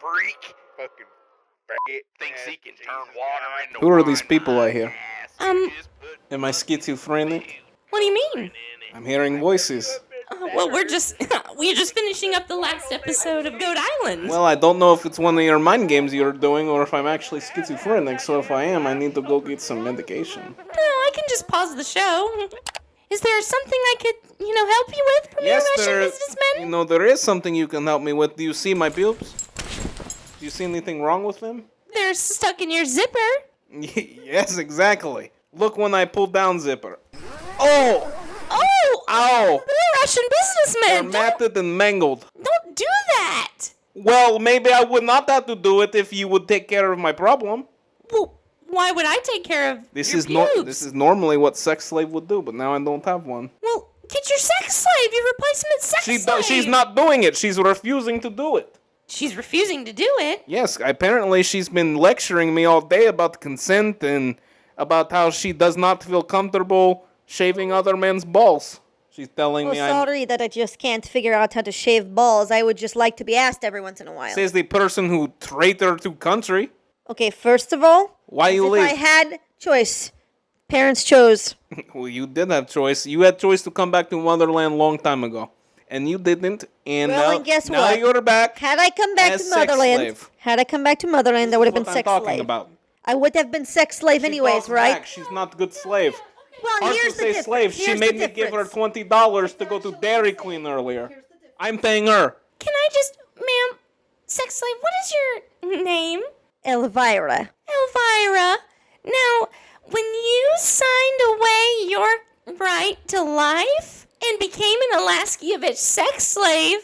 freak. Fucking faggot. Thinks he can Jesus turn water God. into Who are wine. these people I hear? Just put Am I schizophrenic? What do you mean? I'm hearing voices. Well, we're just finishing up the last episode of Goat Island. Well, I don't know if it's one of your mind games you're doing or if I'm actually schizophrenic, so if I am, I need to go get some medication. No, I can just pause the show. Is there something I could, help you with, Premier Russian businessman? There is something you can help me with. Do you see my pubes? Do you see anything wrong with them? They're stuck in your zipper. Yes, exactly. Look when I pull down zipper. Oh! Oh! Ow! Poor Russian They're businessman! matted and mangled. Don't do that! Well, maybe I would not have to do it if you would take care of my problem. Well, why would I take care of This your is pubes? this is normally what sex slave would do, but now I don't have one. Well, get your sex slave, your replacement sex slave. She's not doing it. She's refusing to do it. She's refusing to do it. Yes, apparently she's been lecturing me all day about consent and about how she does not feel comfortable shaving other men's balls. She's telling me sorry that I just can't figure out how to shave balls. I would just like to be asked every once in a while. Says the person who traitor to country. Okay, first of all, Why you if leave? I had choice, parents chose. Well, you did have choice. You had choice to come back to motherland long time ago. And you didn't. And Well, now, and guess now what? you're back. Had I come back As to sex motherland, slave. I would have been What I'm sex talking slave. about. I would have been sex slave She anyways, calls right? back. She's not good slave. Well, Hard here's to the say difference. slave. She Here's made the me give her difference. $20 to go to Dairy Queen earlier. I'm paying her. Can I just, ma'am, sex slave, what is your name? Elvira. Elvira. Now, when you signed away your right to life and became an Alaskievich sex slave,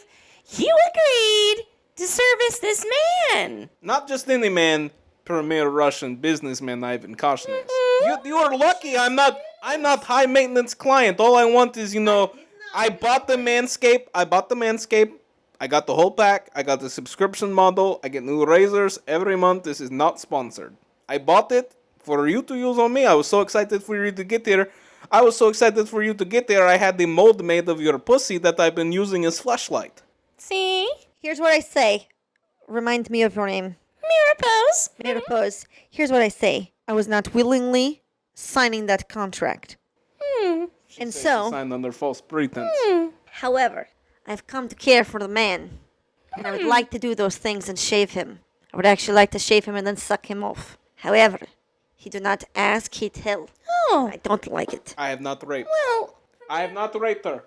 you agreed to service this man. Not just any man, premier Russian businessman Ivan Koshnes. Mm-hmm. You are lucky I'm not high maintenance client. All I want is, I bought the Manscaped. I got the whole pack. I got the subscription model. I get new razors every month. This is not sponsored. I bought it for you to use on me. I was so excited for you to get here. I had the mold made of your pussy that I've been using as flashlight. See? Here's what I say. Remind me of your name. Mirapose. Mirapose. Here's what I say. I was not willingly signing that contract. And She so, signed under false pretense. however, I've come to care for the man. And I would like to do those things and shave him. I would actually like to shave him and then suck him off. However, he do not ask, he tell. Oh, I don't like it. I have not raped. well, I have not raped her.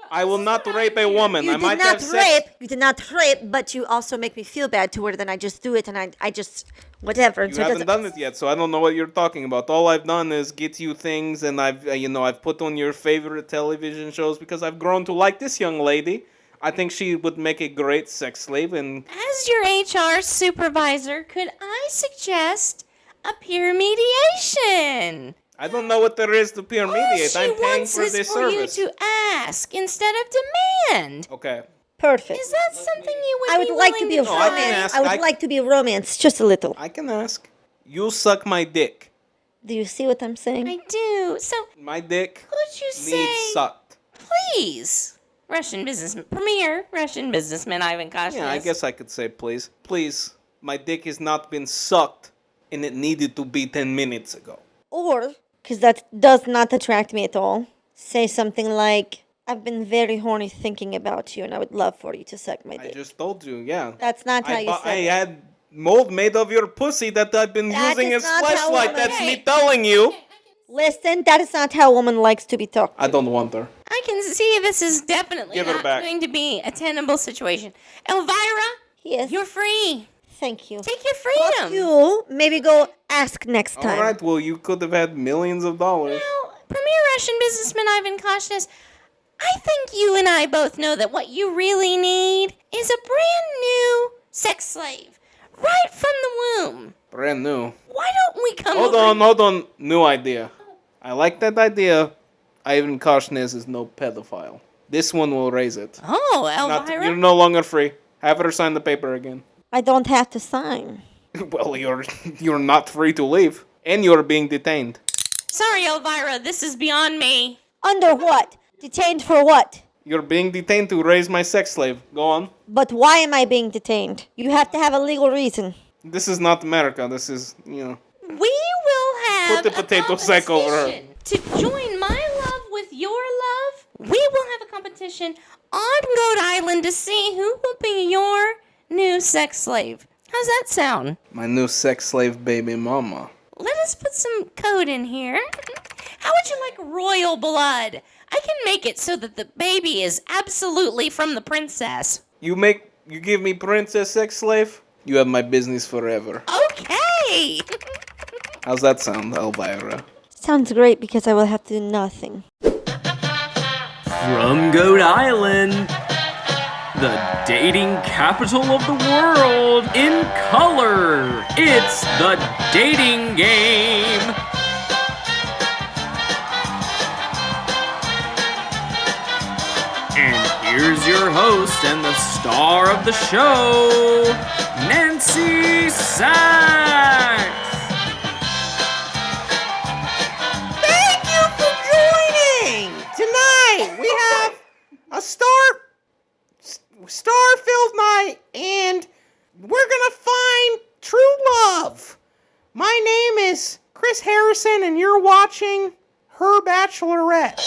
I will not rape a woman. You I did might not have sex. rape. You did not rape, but you also make me feel bad to her. Then I just do it, and I just whatever. You haven't done it yet, so I don't know what you're talking about. All I've done is get you things, and I've put on your favorite television shows because I've grown to like this young lady. I think she would make a great sex slave, and as your HR supervisor, could I suggest a peer mediation? I don't know what there is to peer mediate. All she I'm paying wants for is this for service. you to ask instead of demand. Okay. Perfect. Is that something you would I would be like to willing be a No, I can romance. ask. I would like to be a romance, just a little. I can ask. You suck my dick. Do you see what I'm saying? I do. So, My dick could you say, needs sucked. please, premier Russian businessman Ivan Koshnes? Yeah, I guess I could say please. Please, my dick has not been sucked, and it needed to be 10 minutes ago. Or, because that does not attract me at all, say something like, I've been very horny thinking about you, and I would love for you to suck my I dick. just told you, yeah. That's not how you I said it. had mold made of your pussy that I've been That using is as not how flashlight. women- That's me telling you. Listen, that is not how a woman likes to be talked to. I don't want her. I can see this is definitely Give her not back. going to be a tenable situation. Elvira, Yes. you're free. Thank you. Take your Fuck freedom. you. Maybe go ask next time. All right, well, you could have had millions of dollars. Now, premier Russian businessman Ivan Koshnes, I think you and I both know that what you really need is a brand new sex slave, right from the womb. Brand new. Why don't we come Hold over? on. New idea. I like that idea. Ivan Koshnes is no pedophile. This one will raise it. Oh, Not, Elvira. you're no longer free. Have her sign the paper again. I don't have to sign. Well, you're not free to leave. And you're being detained. Sorry, Elvira, this is beyond me. Under what? Detained for what? You're being detained to raise my sex slave. Go on. But why am I being detained? You have to have a legal reason. This is not America. This is, We will have Put the potato sack over her. competition. To join my love with your love, we will have a competition on Rhode Island to see who will be your new sex slave. How's that sound? my new sex slave baby mama. Let us put some code in here. How would you like royal blood? I can make it so that the baby is absolutely from the princess. You give me princess sex slave, you have my business forever. Okay. How's that sound, Elvira? Sounds great because I will have to do nothing. From Goat Island, the dating capital of the world, in color, it's the dating game. And here's your host and the star of the show, Nancy Sachs. Thank you for joining! Tonight we have a star-filled night, and we're gonna find true love. My name is Chris Harrison, and you're watching Her Bachelorette.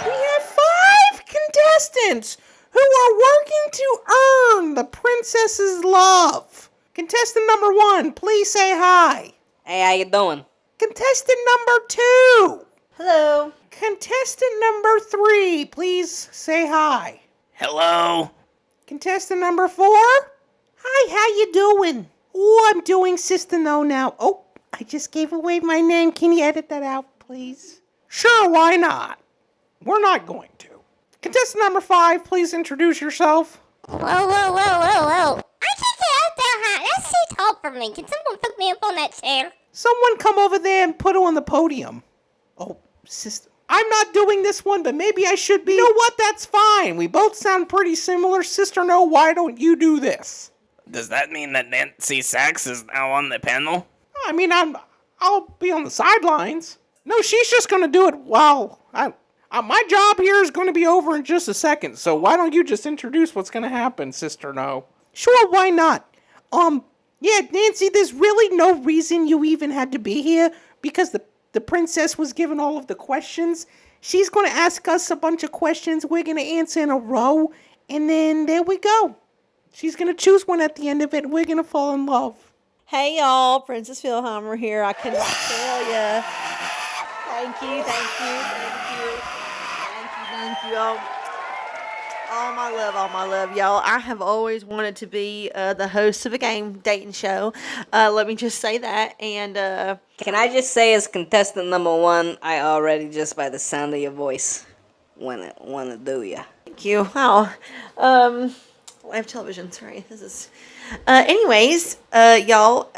We have 5 contestants who are working to earn the princess's love. Contestant number 1, please say hi. Hey, how you doing? Contestant number 2. Hello. Contestant number 3, please say hi. Hello. Contestant number 4. Hi, how you doing? Oh, I'm doing Sister No now. Oh, I just gave away my name. Can you edit that out, please? Sure, why not? We're not going to. Contestant number 5, please introduce yourself. Whoa. I can't get out that high. That's too tall for me. Can someone pick me up on that chair? Someone come over there and put her on the podium. Oh, sister. I'm not doing this one, but maybe I should be. You know what? That's fine. We both sound pretty similar. Sister No, why don't you do this? Does that mean that Nancy Sachs is now on the panel? I mean, I'll be on the sidelines. No, she's just gonna do it while my job here is gonna be over in just a second. So why don't you just introduce what's gonna happen, Sister No? Sure, why not? Yeah, Nancy, there's really no reason you even had to be here because the princess was given all of the questions. She's gonna ask us a bunch of questions. We're gonna answer in a row, and then there we go. She's gonna choose one at the end of it, and we're gonna fall in love. Hey y'all, Princess Philheimer here. I cannot tell ya. Thank you. All my love, y'all. I have always wanted to be the host of a game dating show. Let me just say that. And Can I just say, as contestant number 1, I already, just by the sound of your voice, wanna do ya. thank you. Oh, live television. Sorry, this is. Anyways, y'all,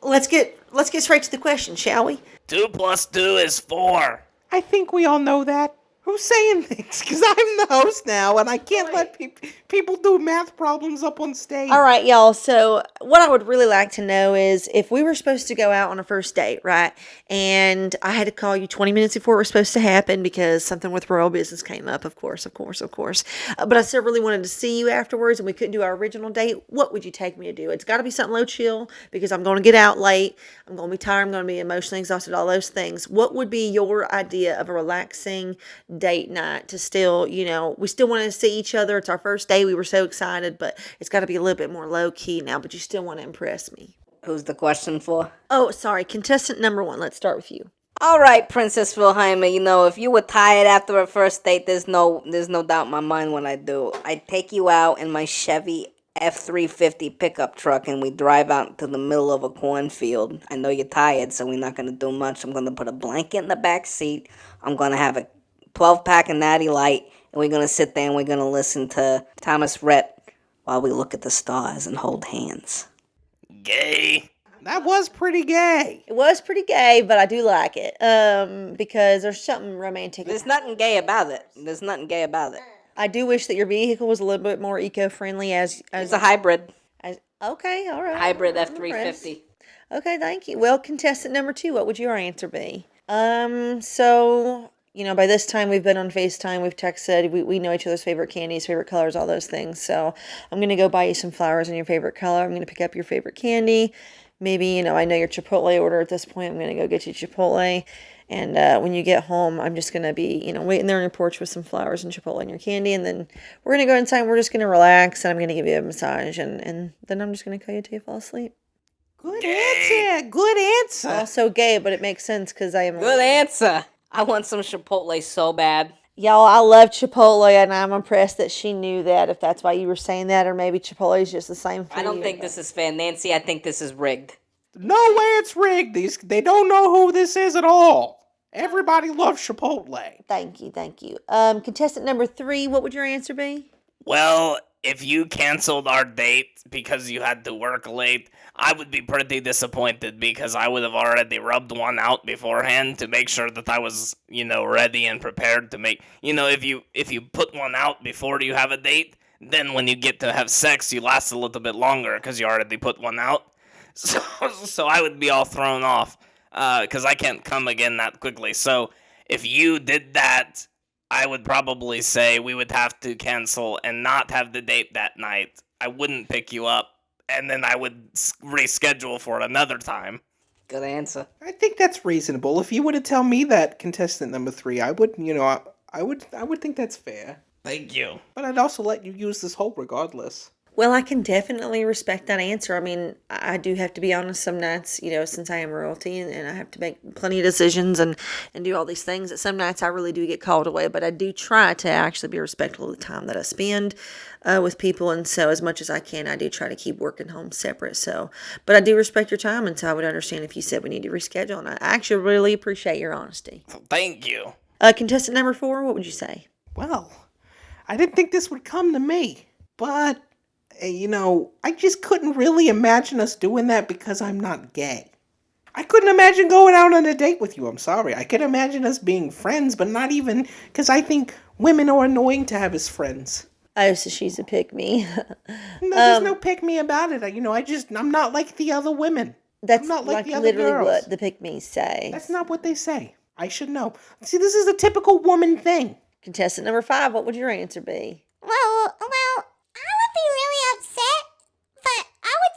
let's get straight to the question, shall we? 2 + 2 is 4. I think we all know that. Who's saying things? Because I'm the host now, and I can't let people do math problems up on stage. All right, y'all. So what I would really like to know is if we were supposed to go out on a first date, right? And I had to call you 20 minutes before it was supposed to happen because something with royal business came up, of course. But I still really wanted to see you afterwards, and we couldn't do our original date. What would you take me to do? It's got to be something low chill because I'm going to get out late. I'm going to be tired. I'm going to be emotionally exhausted, all those things. What would be your idea of a relaxing date night to still, we still want to see each other. It's our first day. We were so excited, but it's got to be a little bit more low key now, but you still want to impress me. Who's the question for? Oh, sorry. Contestant number 1. Let's start with you. All right, Princess Philheimer, if you were tired after a first date, there's no doubt in my mind what I'd do. I'd take you out in my Chevy F-350 pickup truck, and we drive out to the middle of a cornfield. I know you're tired, so we're not going to do much. I'm going to put a blanket in the back seat. I'm going to have a 12-pack of Natty Light, and we're going to sit there and we're going to listen to Thomas Rhett while we look at the stars and hold hands. Gay. That was pretty gay. It was pretty gay, but I do like it because there's something romantic. There's nothing gay about it. I do wish that your vehicle was a little bit more eco-friendly as It's a hybrid. Okay, all right. Hybrid I'm F-350. impressed. Okay, thank you. Well, contestant number 2, what would your answer be? So by this time we've been on FaceTime, we've texted, we know each other's favorite candies, favorite colors, all those things. So I'm going to go buy you some flowers in your favorite color. I'm going to pick up your favorite candy. Maybe, I know your Chipotle order at this point. I'm going to go get you Chipotle. And when you get home, I'm just going to be, waiting there on your porch with some flowers and Chipotle and your candy. And then we're going to go inside and we're just going to relax. And I'm going to give you a massage. And then I'm just going to call you till you fall asleep. Good answer. Good answer. Also gay, but it makes sense because I am. Good answer. I want some Chipotle so bad. Y'all, I love Chipotle, and I'm impressed that she knew that, if that's why you were saying that, or maybe Chipotle is just the same for I don't you. think this is fair, Nancy. I think this is rigged. No way it's rigged. They don't know who this is at all. Everybody loves Chipotle. Thank you. Contestant number 3, what would your answer be? Well, if you canceled our date because you had to work late, I would be pretty disappointed because I would have already rubbed one out beforehand to make sure that I was, ready and prepared to make, if you put one out before you have a date, then when you get to have sex, you last a little bit longer because you already put one out. So I would be all thrown off because I can't come again that quickly. So if you did that, I would probably say we would have to cancel and not have the date that night. I wouldn't pick you up, and then I would reschedule for it another time. Good answer. I think that's reasonable. If you were to tell me that, contestant number 3, I would, I would think that's fair. Thank you. But I'd also let you use this hole regardless. Well, I can definitely respect that answer. I mean, I do have to be honest some nights, since I am royalty and I have to make plenty of decisions and do all these things. That some nights I really do get called away, but I do try to actually be respectful of the time that I spend with people. And so as much as I can, I do try to keep work and home separate. So, but I do respect your time. And so I would understand if you said we need to reschedule. And I actually really appreciate your honesty. Thank you. Contestant number 4, what would you say? Well, I didn't think this would come to me, but I just couldn't really imagine us doing that because I'm not gay. I couldn't imagine going out on a date with you, I'm sorry. I could imagine us being friends, but not even, because I think women are annoying to have as friends. Oh, so she's a pick-me. No, there's no pick-me about it. I'm not like the other women. That's I'm not like the other literally girls. what the pick-me's say. That's not what they say. I should know. See, this is a typical woman thing. Contestant number 5, what would your answer be? Well, I would be really upset, but I would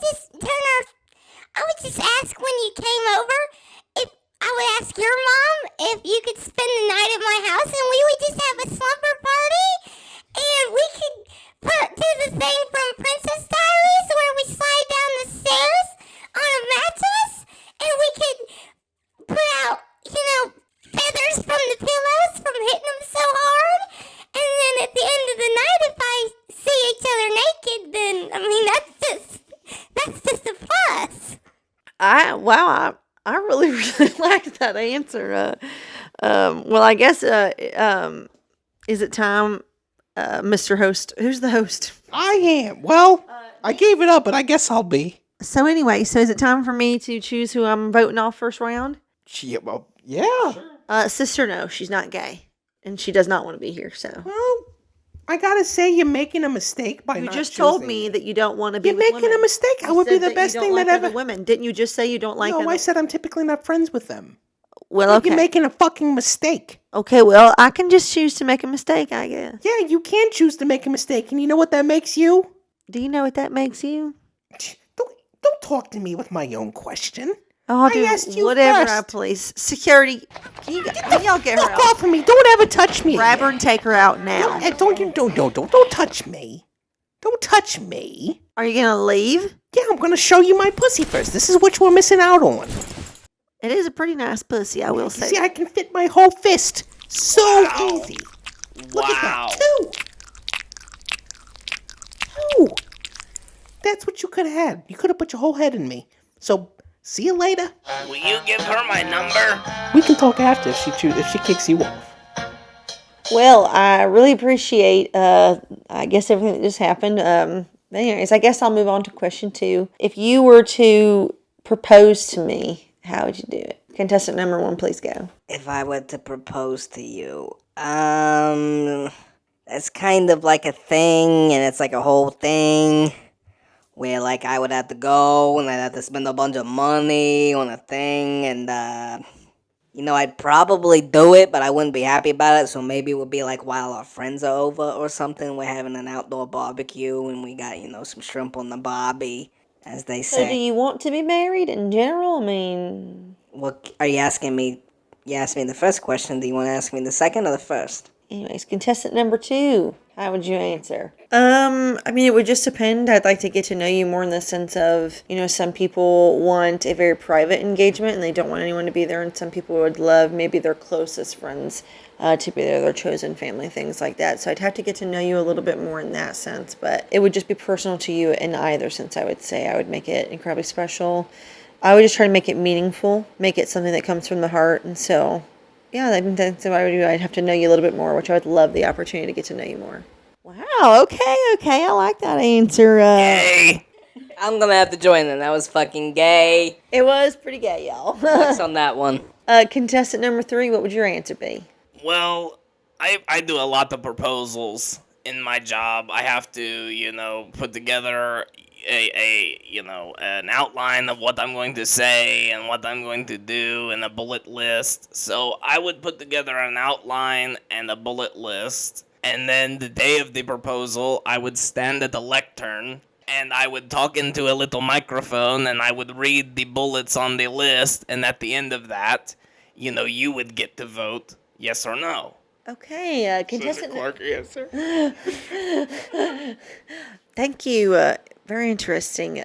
just ask when you came over if I would ask your mom if you could spend the night at my house, and we would just have a slumber party, and we could do the thing from Princess Diaries where we slide down the stairs on a mattress, and we could put out, feathers from the pillows from hitting them so hard. And then at the end of the night, if I see each other naked, then, that's just a plus. I really, really like that answer. Well, I guess, is it time, Mr. Host? Who's the host? I am. Well, I gave it up, but I guess I'll be. So anyway, is it time for me to choose who I'm voting off first round? Yeah, well, yeah. Sister, no, she's not gay. And she does not want to be here, so. Well, I gotta say you're making a mistake by You not just told choosing me that you don't want to be You're with making women. a mistake. I would be the best thing that ever. Women. Didn't you just say you don't like No, other? I said I'm typically not friends with them. Well, okay. You're making a fucking mistake. Okay, well, I can just choose to make a mistake, I guess. Yeah, you can choose to make a mistake, and you know what that makes you? Do you know what that makes you? Don't talk to me with my own question. I'll do asked you whatever first. I please. Security, can y'all get her Fuck out? off of me! Don't ever touch me. Grab her and take her out now. Don't touch me. Don't touch me. Are you gonna leave? Yeah, I'm gonna show you my pussy first. This is what we're missing out on. It is a pretty nice pussy, I will say. See, I can fit my whole fist. So easy. Look at Wow. that. Two. That's what you could have had. You could have put your whole head in me. So, see you later. Will you give her my number? We can talk after if she kicks you off. Well, I really appreciate, I guess, everything that just happened. Anyways, I guess I'll move on to question 2. If you were to propose to me, how would you do it? Contestant number 1, please go. If I were to propose to you, that's kind of like a thing, and it's like a whole thing where, like, I would have to go, and I'd have to spend a bunch of money on a thing, and, I'd probably do it, but I wouldn't be happy about it. So maybe it would be like while our friends are over or something. We're having an outdoor barbecue and we got, some shrimp on the barbie, as they So do say. you want to be married in general? I mean, What are you asking me? You asked me the first question. Do you want to ask me the second or the first? anyways, contestant number 2, how would you answer? I mean, it would just depend. I'd like to get to know you more in the sense of, some people want a very private engagement and they don't want anyone to be there, and some people would love maybe their closest friends to be there, their chosen family, things like that. So I'd have to get to know you a little bit more in that sense, but it would just be personal to you in either sense, I would say. I would make it incredibly special. I would just try to make it meaningful, make it something that comes from the heart, and so... yeah, I think that's what I would do. I'd have to know you a little bit more, which I would love the opportunity to get to know you more. Wow, okay, I like that answer. Hey, I'm gonna have to join in. That was fucking gay. It was pretty gay, y'all. What's on that one? Contestant number 3, what would your answer be? well, I do a lot of proposals in my job. I have to, put together an outline of what I'm going to say and what I'm going to do and a bullet list. So I would put together an outline and a bullet list. And then the day of the proposal, I would stand at the lectern and I would talk into a little microphone and I would read the bullets on the list. And at the end of that, you would get to vote yes or no. Okay, contestant... Clark answer. Thank you. Very interesting.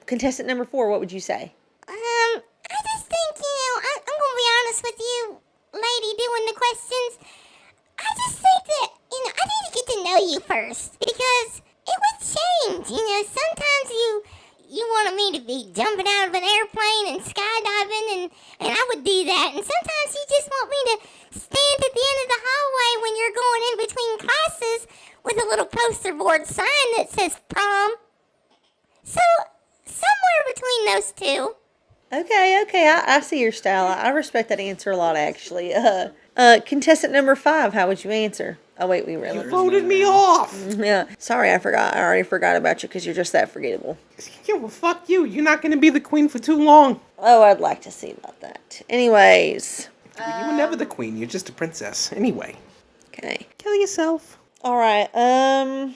Contestant number 4, what would you say? I just think, I'm gonna be honest with you, lady doing the questions. I just think that, I need to get to know you first, because it would change. Sometimes you wanted me to be jumping out of an airplane and skydiving, and I would do that. And sometimes you just want me to stand at the end of the hallway when you're going in between classes with a little poster board sign that says prom. So, somewhere between those two. Okay, I see your style. I respect that answer a lot, actually. Contestant number 5, how would you answer? Oh, wait, we really... You voted me off. Yeah, sorry, I forgot. I already forgot about you because you're just that forgettable. Yeah, well, fuck you. You're not going to be the queen for too long. Oh, I'd like to see about that. Anyways. You were never the queen. You're just a princess. Anyway. Okay. Kill yourself. All right,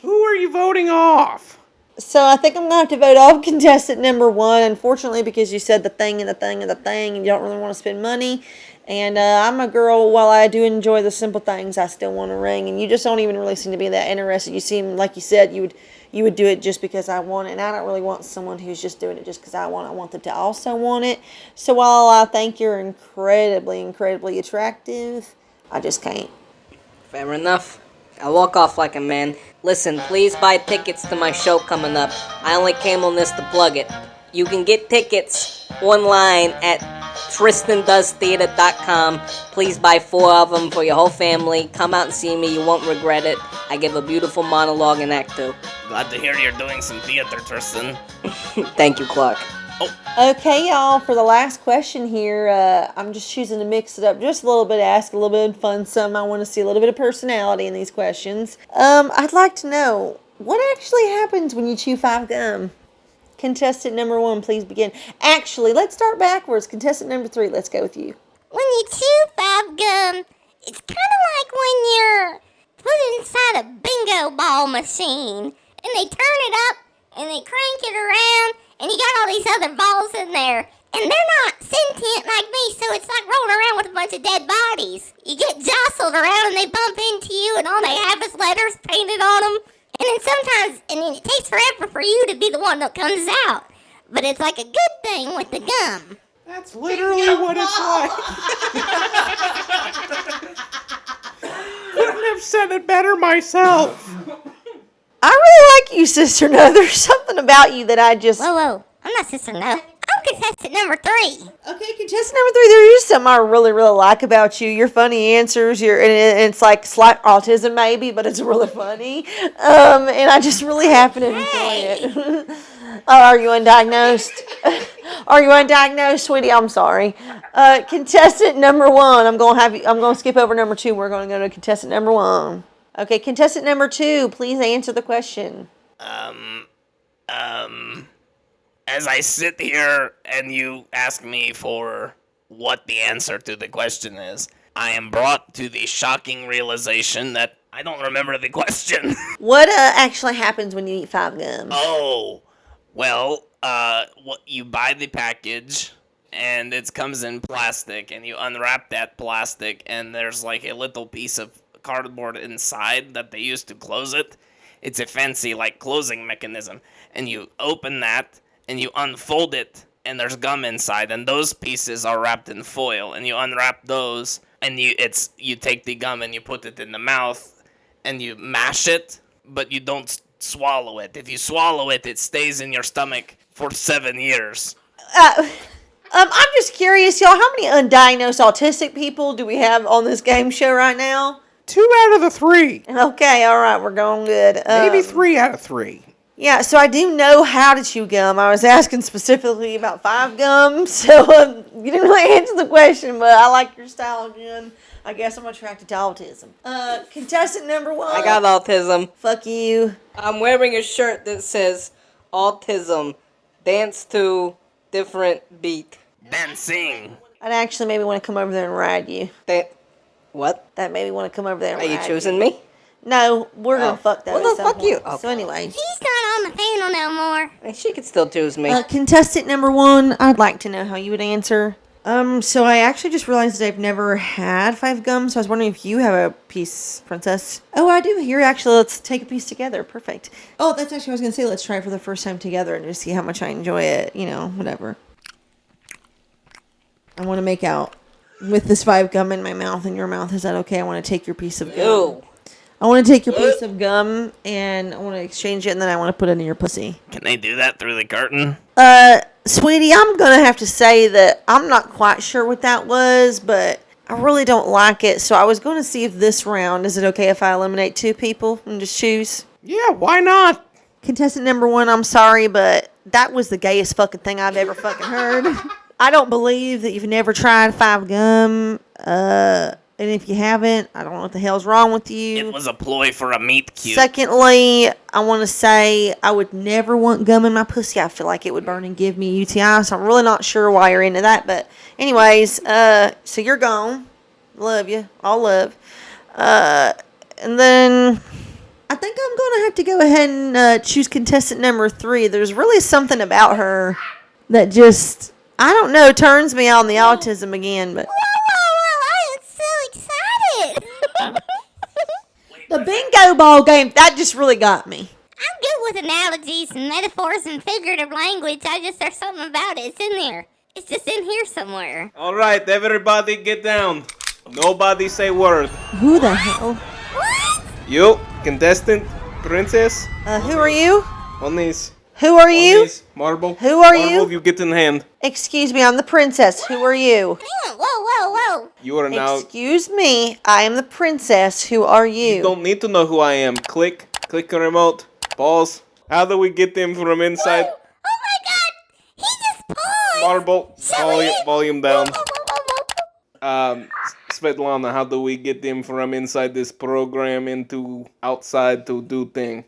Who are you voting off? so I think I'm going to have to vote off contestant number 1, unfortunately, because you said the thing and the thing and the thing, and you don't really want to spend money. And I'm a girl, while I do enjoy the simple things, I still want a ring, and you just don't even really seem to be that interested. You seem, like you said, you would do it just because I want it, and I don't really want someone who's just doing it just because I want them to also want it. So while I think you're incredibly attractive, I just can't. Fair enough. I'll walk off like a man. Listen, please buy tickets to my show coming up. I only came on this to plug it. You can get tickets online at TristanDoesTheater.com. Please buy 4 of them for your whole family. Come out and see me. You won't regret it. I give a beautiful monologue in Act 2. Glad to hear you're doing some theater, Tristan. Thank you, Clark. Okay, y'all, for the last question here, I'm just choosing to mix it up just a little bit, ask a little bit of fun some. I want to see a little bit of personality in these questions. I'd like to know, what actually happens when you chew 5 gum? Contestant number 1, please begin. Actually, let's start backwards. Contestant number 3, let's go with you. When you chew 5 gum, it's kind of like when you're put inside a bingo ball machine, and they turn it up, and they crank it around, and you got all these other balls in there, and they're not sentient like me, so it's like rolling around with a bunch of dead bodies. You get jostled around, and they bump into you, and all they have is letters painted on them. And then sometimes, it takes forever for you to be the one that comes out. But it's like a good thing with the gum. That's literally what it's like. Couldn't have said it better myself. I really like you, Sister No. There's something about you that I just... Whoa, I'm not Sister No. I'm contestant number 3. Okay, contestant number 3, there is something I really like about you. Your funny answers, and it's like slight autism maybe, but it's really funny. And I just really happen to enjoy it. Are you undiagnosed? Are you undiagnosed, sweetie? I'm sorry. Contestant number 1, I'm gonna skip over number 2. We're gonna go to contestant number 1. Okay, contestant number 2, please answer the question. As I sit here and you ask me for what the answer to the question is. I am brought to the shocking realization that I don't remember the question. What actually happens when you eat 5 gums? Oh, well, what you buy the package, and it comes in plastic, and you unwrap that plastic, and there's like a little piece of cardboard inside that they use to close it. It's a fancy like closing mechanism, and you open that, and you unfold it, and there's gum inside, and those pieces are wrapped in foil, and you unwrap those, and you take the gum and you put it in the mouth, and you mash it, but you don't swallow it. If you swallow it, it stays in your stomach for 7 years. I'm just curious, y'all, how many undiagnosed autistic people do we have on this game show right now? 2 out of the 3. Okay, all right, we're going good. Maybe 3 out of 3. Yeah, so I do know how to chew gum. I was asking specifically about 5 gums, so you didn't really answer the question, but I like your style, Jen. I guess I'm attracted to autism. Contestant number 1. I got autism. Fuck you. I'm wearing a shirt that says autism. Dance to different beat. Dancing. I'd actually maybe want to come over there and ride you. What? That made me want to come over there and Are you ride choosing me? No, we're going to fuck that. Well, at then some fuck you. point. So Okay. anyway. He's not on the panel no more. She could still choose me. Contestant number 1, I'd like to know how you would answer. So I actually just realized that I've never had 5 gums, so I was wondering if you have a piece, Princess. Oh, I do. Here, actually, let's take a piece together. Perfect. Oh, that's actually what I was going to say. Let's try it for the first time together and just see how much I enjoy it. You know, whatever. I want to make out with this 5 gum in my mouth and your mouth. Is that okay? I want to take your piece of gum. Ew. I want to take your piece of gum and I want to exchange it and then I want to put it in your pussy. Can they do that through the curtain? Sweetie, I'm going to have to say that I'm not quite sure what that was, but I really don't like it. So I was going to see if this round, is it okay if I eliminate 2 people and just choose? Yeah, why not? Contestant number 1, I'm sorry, but that was the gayest fucking thing I've ever fucking heard. I don't believe that you've never tried 5 gum. And if you haven't, I don't know what the hell's wrong with you. It was a ploy for a meet cute. Secondly, I want to say I would never want gum in my pussy. I feel like it would burn and give me UTI, so I'm really not sure why you're into that. But anyways, so you're gone. Love you. All love. And then I think I'm going to have to go ahead and choose contestant number 3. There's really something about her that just, I don't know, turns me on the autism again, but... I am so excited. The bingo ball game, that just really got me. I'm good with analogies and metaphors and figurative language. There's something about it. It's in there. It's just in here somewhere. All right, everybody get down. Nobody say word. Who the hell? What? You, contestant, princess, Who are you? on these. Who are you? On these. Marble. Who are Marble, you? you get in hand. Excuse me, I'm the princess. Who are you? Hang on. Whoa. You are now. Excuse me, I am the princess. Who are you? You don't need to know who I am. Click the remote. Pause. How do we get them from inside? Oh my god. He just paused. Marble. Shelley-Ann. Volume down. Whoa. Svetlana, how do we get them from inside this program into outside to do thing?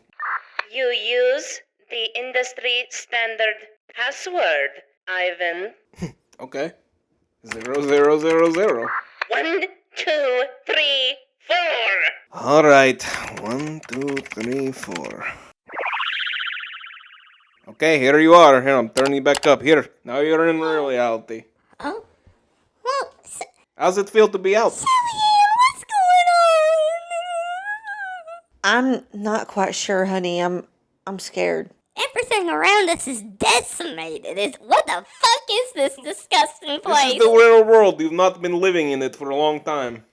You use the industry standard password, Ivan. Okay. 0000. 1, 2, 3, 4. All right. 1, 2, 3, 4. Okay, here you are. Here, I'm turning you back up. Here, now you're in reality. Oh. Well, How's it feel to be out? Shelley-Ann, what's going on? I'm not quite sure, honey. I'm scared. Everything around us is decimated. What the fuck is this disgusting place? This is the real world. You've not been living in it for a long time.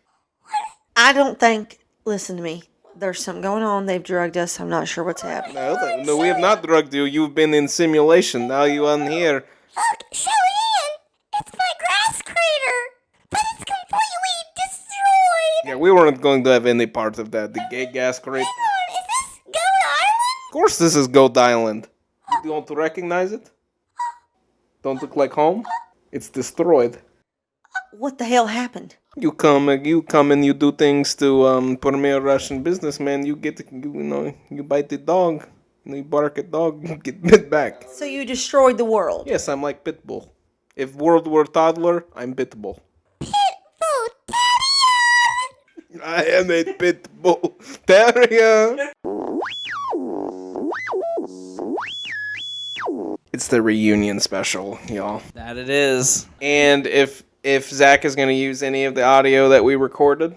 I don't think. Listen to me. There's something going on. They've drugged us. I'm not sure what's happening. No, we have not drugged you. You've been in simulation. Now you on here. Look, Shelley-Ann, it's my grass crater, but it's completely destroyed. Yeah, we weren't going to have any part of that. The gay gas crate. Hang on, is this Goat Island? Of course this is Goat Island. You don't recognize it? Don't look like home? It's destroyed. What the hell happened? You come and you do things to premier Russian businessman. You bite the dog, and you bark at dog, you get bit back. So you destroyed the world. Yes, I'm like Pitbull. If World War Toddler, I'm Pitbull. Pitbull Terrier! I am a Pitbull Terrier. It's the reunion special, y'all. That it is. And if Zach is going to use any of the audio that we recorded,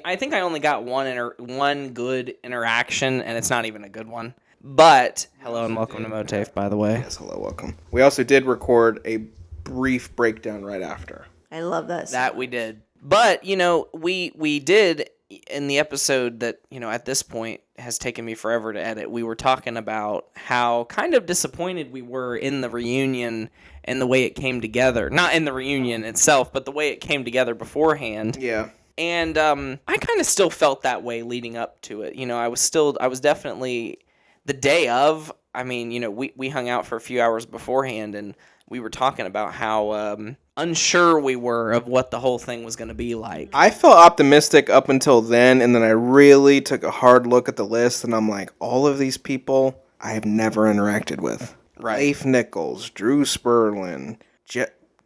I think I only got one good interaction, and it's not even a good one. But hello and welcome to MOATAIF, by the way. yes, hello, welcome. We also did record a brief breakdown right after. I love that. That we did. But, we did in the episode that, at this point has taken me forever to edit. We were talking about how kind of disappointed we were in the reunion and the way it came together. Not in the reunion itself, but the way it came together beforehand. Yeah. And I kind of still felt that way leading up to it. I was definitely the day of. I mean, we hung out for a few hours beforehand, and we were talking about how unsure we were of what the whole thing was going to be like. I felt optimistic up until then, and then I really took a hard look at the list, and I'm like, all of these people I have never interacted with. Right. Leif Nichols, Drew Sperlin,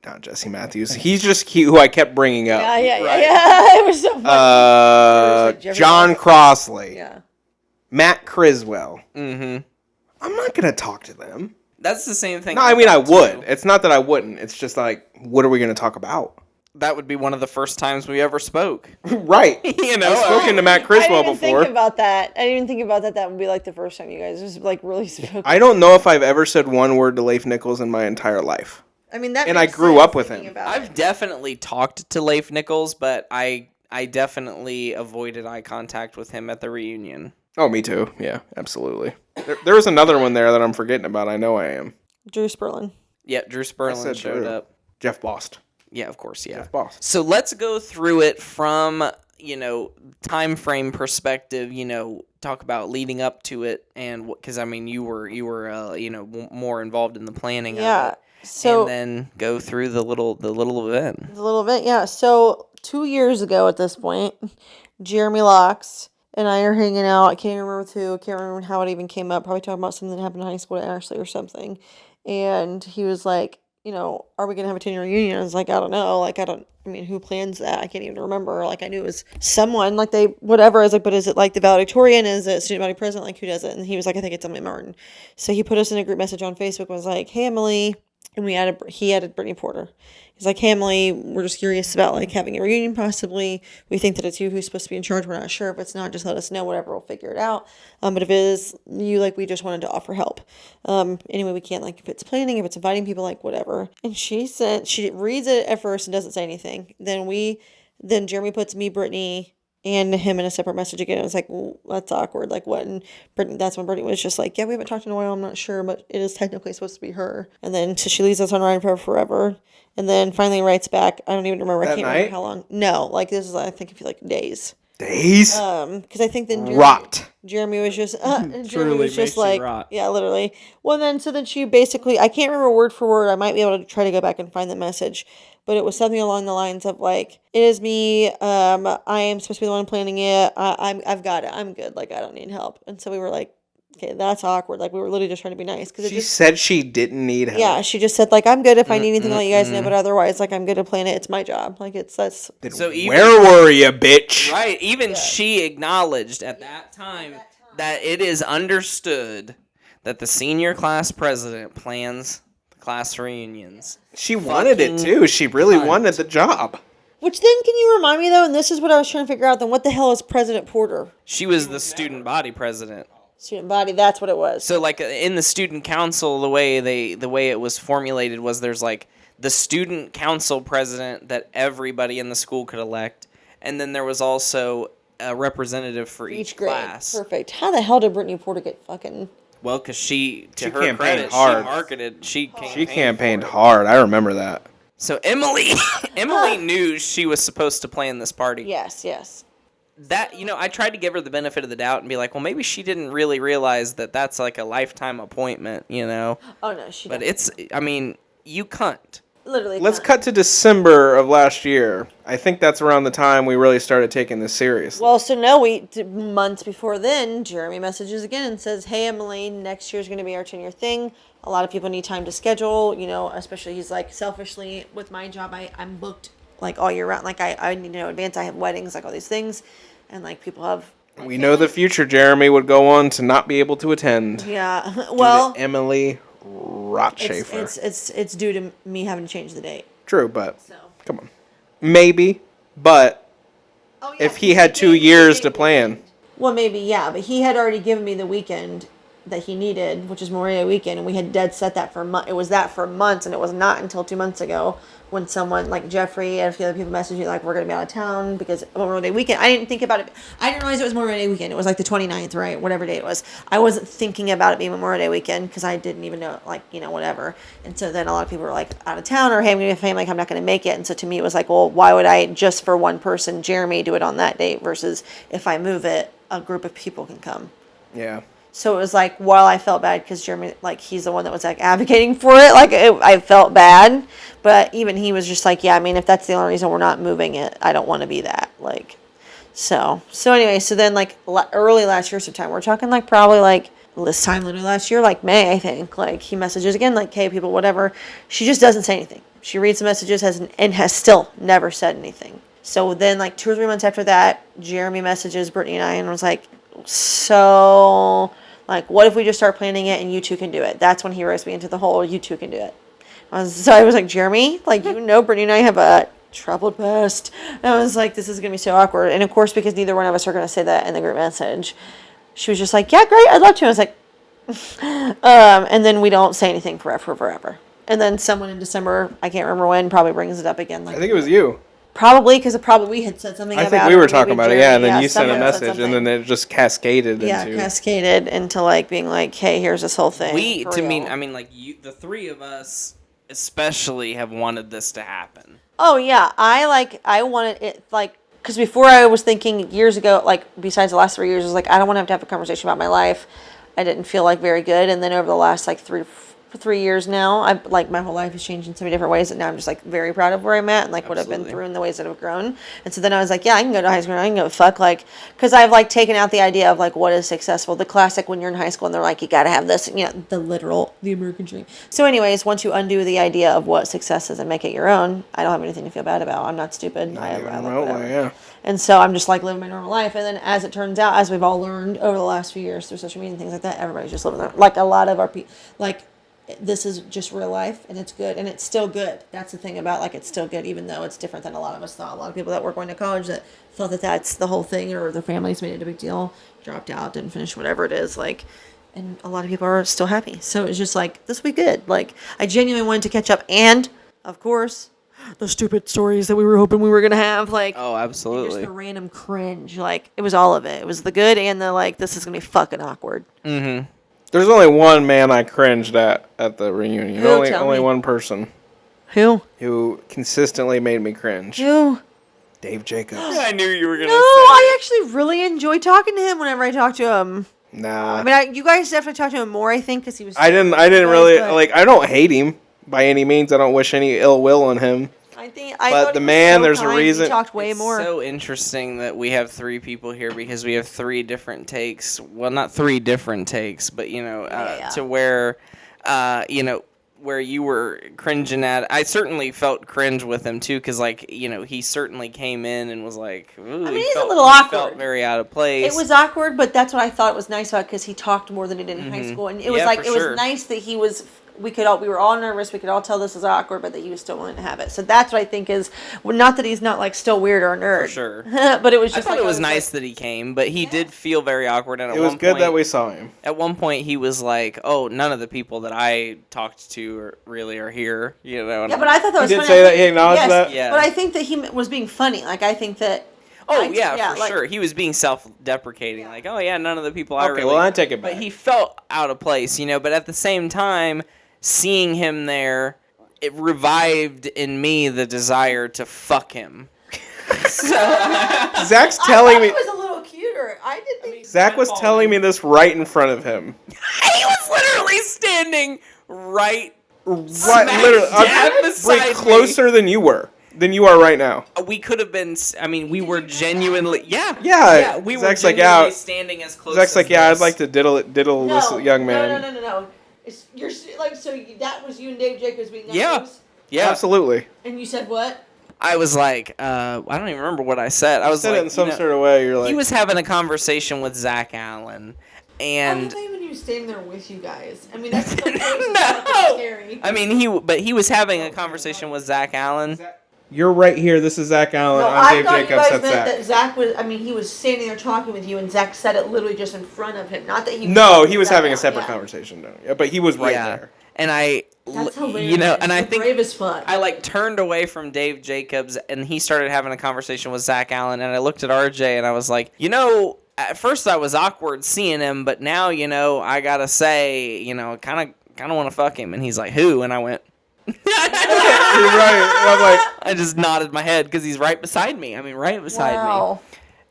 not Jesse Matthews. He's just cute, who I kept bringing up. Yeah. It was so funny. John Crossley. Yeah. Matt Criswell. Mm-hmm. I'm not going to talk to them. That's the same thing. No, I mean, I thought, would. too. It's not that I wouldn't. It's just like, what are we going to talk about? That would be one of the first times we ever spoke. Right. I've spoken to Matt Criswell I didn't before. think about that. I didn't even think about that. That would be like the first time you guys just like really spoke. I don't know if I've ever said one word to Leif Nichols in my entire life. I mean, that. And I makes grew sense up with thinking him. about I've it. definitely talked to Leif Nichols, but I definitely avoided eye contact with him at the reunion. Oh, me too. Yeah, absolutely. There was another one there that I'm forgetting about. I know I am. Drew Sperlin. Yeah, Drew Sperlin said showed Drew. up. Jeff Bost. Yeah, of course, yeah. Jeff Bost. So let's go through it from, time frame perspective, talk about leading up to it, and because I mean you were more involved in the planning of it. So and then go through the little event. the little bit, yeah. So 2 years ago at this point, Jeremy Locks and I are hanging out. I can't even remember with who. I can't remember how it even came up. Probably talking about something that happened in high school at Ashley or something. And he was like, are we going to have a 10-year reunion? I was like, I don't know. Who plans that? I can't even remember. Like, I knew it was someone, like, whatever. I was like, but is it, like, the valedictorian? Is it student body president? Like, who does it? And he was like, I think it's Emily Martin. So he put us in a group message on Facebook and was like, hey, Emily. And he added Brittany Porter. He's like, hey, Emily, we're just curious about, like, having a reunion possibly. We think that it's you who's supposed to be in charge. We're not sure. If it's not, just let us know. Whatever, we'll figure it out. But if it is you, like, we just wanted to offer help. Anyway, we can't, like, if it's planning, if it's inviting people, like, whatever. And she reads it at first and doesn't say anything. Then Jeremy puts me, Brittany, and him in a separate message again. It was like, well, that's awkward. Like, what? And that's when Brittany was just like, yeah, we haven't talked in a while. I'm not sure, but it is technically supposed to be her. And then so she leaves us on Ryan forever. And then finally writes back. I don't even remember. I can't remember how long. No, like this is, I think, if you like days. Days? Because I think then Jeremy was just Jeremy was just like, yeah, literally. Well, then she basically, I can't remember word for word. I might be able to try to go back and find the message, but it was something along the lines of like, it is me. I am supposed to be the one planning it. I've got it. I'm good. Like, I don't need help. And so we were like, okay, that's awkward. Like, we were literally just trying to be nice. She said she didn't need help. Yeah, she just said, like, I'm good if I need anything, I'll let you guys know, but otherwise, like, I'm good to plan it. It's my job. Like, Where were you, bitch? Right, even she acknowledged at that time that it is understood that the senior class president plans the class reunions. She wanted it, too. She really wanted the job. Which then, can you remind me, though, and this is what I was trying to figure out, then what the hell is President Porter? She was the student body president. Student body, that's what it was. So, like, in the student council, the way it was formulated was there's, like, the student council president that everybody in the school could elect, and then there was also a representative for each grade. class. Perfect. How the hell did Brittany Porter get fucking... Well, because she her campaigned credit, hard. she campaigned hard. I remember that. So Emily knew she was supposed to plan this party. Yes. That, I tried to give her the benefit of the doubt and be like, well, maybe she didn't really realize that that's like a lifetime appointment, Oh, no, she But didn't. you cunt. literally. Let's cut to December of last year. I think that's around the time we really started taking this seriously. Well, so no, months before then, Jeremy messages again and says, "Hey, Emily, next year's going to be our 10-year thing. A lot of people need time to schedule, especially he's like, selfishly, with my job, I'm booked like all year round. Like I need to know in advance. I have weddings, like all these things. And like people have... We know the future Jeremy would go on to not be able to attend. Yeah, well... Due to Emily Rothschafer. It's due to me having to change the date. True, but come on. Maybe, but if he had 2 years to plan. Well, maybe, yeah, but he had already given me the weekend that he needed, which is Memorial Day weekend, and we had dead set that for months. It was that for months, and it was not until 2 months ago when someone like Jeffrey and a few other people messaged me like, we're going to be out of town because Memorial Day weekend. I didn't think about it. I didn't realize it was Memorial Day weekend. It was like the 29th, right? Whatever day it was. I wasn't thinking about it being Memorial Day weekend because I didn't even know, like, whatever. And so then a lot of people were like out of town or, hey, I'm going to be a family, like, I'm not going to make it. And so to me, it was like, well, why would I just for one person, Jeremy, do it on that date versus if I move it, a group of people can come. Yeah. So it was like, while I felt bad because Jeremy, like, he's the one that was like advocating for it, like I felt bad, but even he was just like, yeah, I mean, if that's the only reason we're not moving it, I don't want to be that, like, so anyway, so then like early last year September, we're talking like probably like this time literally last year, like May, I think, like he messages again, like, hey people, whatever. She just doesn't say anything. She reads the messages and has still never said anything. So then like 2 or 3 months after that, Jeremy messages Brittany and I and was like, so... like, what if we just start planning it and you two can do it? That's when he ropes me into the whole, you two can do it. So I was like, Jeremy, like, Brittany and I have a troubled past. And I was like, this is going to be so awkward. And of course, because neither one of us are going to say that in the group message, she was just like, yeah, great, I'd love to. I was like, and then we don't say anything forever. And then someone in December, I can't remember when, probably brings it up again. Like, I think it was you. Probably, because we had said something about it. I think we were talking about it, yeah, and then you sent a someone said message, and something. then it just cascaded into... cascaded into, like, being like, hey, here's this whole thing. The three of us especially have wanted this to happen. Oh, yeah, I wanted it, like, because before I was thinking years ago, like, besides the last 3 years, I was like, I don't want to have a conversation about my life. I didn't feel, like, very good, and then over the last, like, 3 years now, my whole life has changed in so many different ways, and now I'm just like very proud of where I'm at and like what I've been through and the ways that I've grown. And so then I was like, yeah, I can go to high school, I can go fuck, like, because I've like taken out the idea of like what is successful, the classic when you're in high school and they're like, you gotta have this, the American dream. So anyways, once you undo the idea of what success is and make it your own, I don't have anything to feel bad about. I'm not stupid. Yeah. And so I'm just like living my normal life. And then as it turns out, as we've all learned over the last few years through social media and things like that, everybody's just living their, like, a lot of our people, like, this is just real life and it's good and it's still good. That's the thing about, like, it's still good even though it's different than a lot of us thought. A lot of people that were going to college that thought that that's the whole thing, or their families made it a big deal, dropped out, didn't finish, whatever it is, like, and a lot of people are still happy. So it's just like, this will be good. Like, I genuinely wanted to catch up, and of course the stupid stories that we were hoping we were gonna have, like, oh, absolutely, just the random cringe, like, it was all of it. It was the good and the, like, this is gonna be fucking awkward. Mm-hmm. There's only one man I cringed at the reunion. Who? Only one person. Who consistently made me cringe. Who? Dave Jacobs. I knew you were gonna No, I actually really enjoy talking to him whenever I talk to him. Nah. I mean, you guys definitely talked to him more, I think, because he was... I didn't really, like, I don't hate him by any means. I don't wish any ill will on him. But the man, there's a reason. He talked way more. It's so interesting that we have 3 people here because we have 3 different takes. Well, not 3 different takes, but to where, where you were cringing at. I certainly felt cringe with him too, because he certainly came in and was like, ooh, he's a little awkward. Felt very out of place. It was awkward, but that's what I thought was nice about it, because he talked more than he did in high school, and it was was nice that he was. We were all nervous. We could all tell this was awkward, but that he was still willing to have it. So that's what I think is, not that he's not like still weird or a nerd. For sure. But it was just. I thought it was nice that he came, but he did feel very awkward. And it was good that we saw him. At one point, he was like, "Oh, none of the people that I talked to are here." Yeah, but I thought that was funny. He did say that. He acknowledged that. Yeah. But I think that he was being funny. Like, I think that. For sure. He was being self-deprecating, like, "Oh yeah, none of the people I really." Okay, well, I take it back. But he felt out of place, But at the same time, seeing him there, it revived in me the desire to fuck him. So Zach's telling me. He was a little cuter. I did think. Zach was telling me this right in front of him. He was literally standing right Right, literally. dab beside Brie, me. closer than you are right now. We could have been. I mean, we were genuinely. Yeah. Yeah, We were Zach's like, genuinely yeah. standing as close. Zach's like, as yeah, this. I'd like to diddle this young man. No. You're like, so that was you and Dave Jacobs being Yeah. Yeah. Absolutely. And you said what? I was like, I don't even remember what I said. I was Said like, it in some sort of way. You're like, he was having a conversation with Zach Allen, and when he was standing there with you guys. I mean, that's so No! scary. I mean, he was having a conversation with Zach Allen. you're right here. This is Zach Allen. No, I'm I Dave thought you Jacobs. guys That's meant Zach. that Zach was. I mean, he was standing there talking with you, and Zach said it literally just in front of him. Not that he. No, he was Zach having a Allen, separate yeah. conversation. No, yeah, but he was right there. And I, That's hilarious. you know, and I You're think brave as fuck. I like turned away from Dave Jacobs, and he started having a conversation with Zach Allen, and I looked at RJ, and I was like, you know, at first I was awkward seeing him, but now, you know, I gotta say, you know, kind of want to fuck him, and he's like, who? And I went. You're right. And I'm like, I just nodded my head because he's right beside me. I mean, right beside me.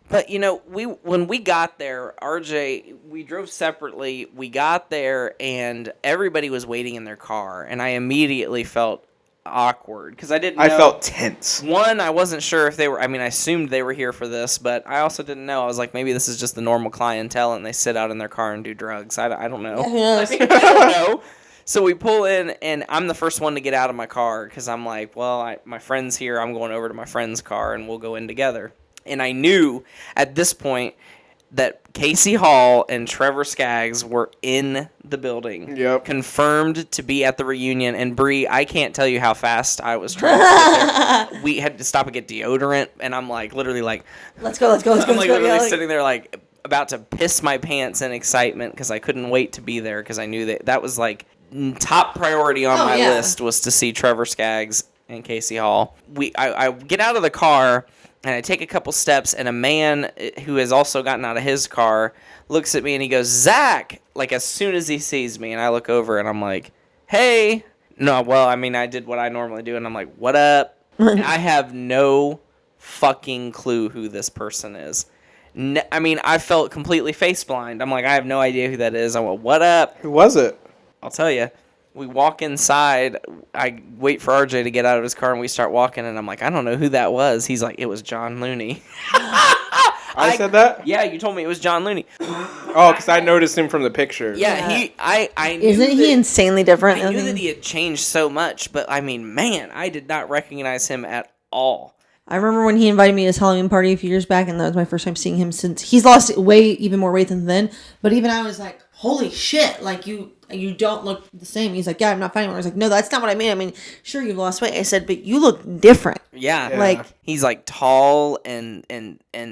But you know, when we got there, RJ, we drove separately. We got there, and everybody was waiting in their car, and I immediately felt awkward because I didn't know. I felt tense. One, I wasn't sure if they were. I mean, I assumed they were here for this, but I also didn't know. I was like, maybe this is just the normal clientele, and they sit out in their car and do drugs. I don't know. I don't know. So we pull in, and I'm the first one to get out of my car because I'm like, well, my friend's here. I'm going over to my friend's car, and we'll go in together. And I knew at this point that Casey Hall and Trevor Skaggs were in the building. Yep. Confirmed to be at the reunion. And Bree, I can't tell you how fast I was trying to get there. We had to stop and get deodorant, and I'm like, literally like... Let's go. I'm like literally sitting there like about to piss my pants in excitement because I couldn't wait to be there because I knew that was like top priority on my list was to see Trevor Skaggs and Casey Hall. I get out of the car... And I take a couple steps, and a man who has also gotten out of his car looks at me, and he goes, Zach! Like, as soon as he sees me, and I look over, and I'm like, hey! No, well, I mean, I did what I normally do, and I'm like, what up? I have no fucking clue who this person is. I mean, I felt completely face blind. I'm like, I have no idea who that is. I went, what up? Who was it? I'll tell you. We walk inside. I wait for RJ to get out of his car, and we start walking. And I'm like, I don't know who that was. He's like, it was John Looney. I said that? Yeah, you told me it was John Looney. Oh, because I noticed him from the picture. Yeah, I knew Isn't he that- insanely different? I knew that he had changed so much, but I mean, man, I did not recognize him at all. I remember when he invited me to his Halloween party a few years back, and that was my first time seeing him since he's lost even more weight than then. But even I was like, holy shit, like you don't look the same. He's like, yeah, I'm not finding one. I was like, no, that's not what I mean. I mean, sure, you've lost weight. I said, but you look different. Yeah. Like, he's like tall and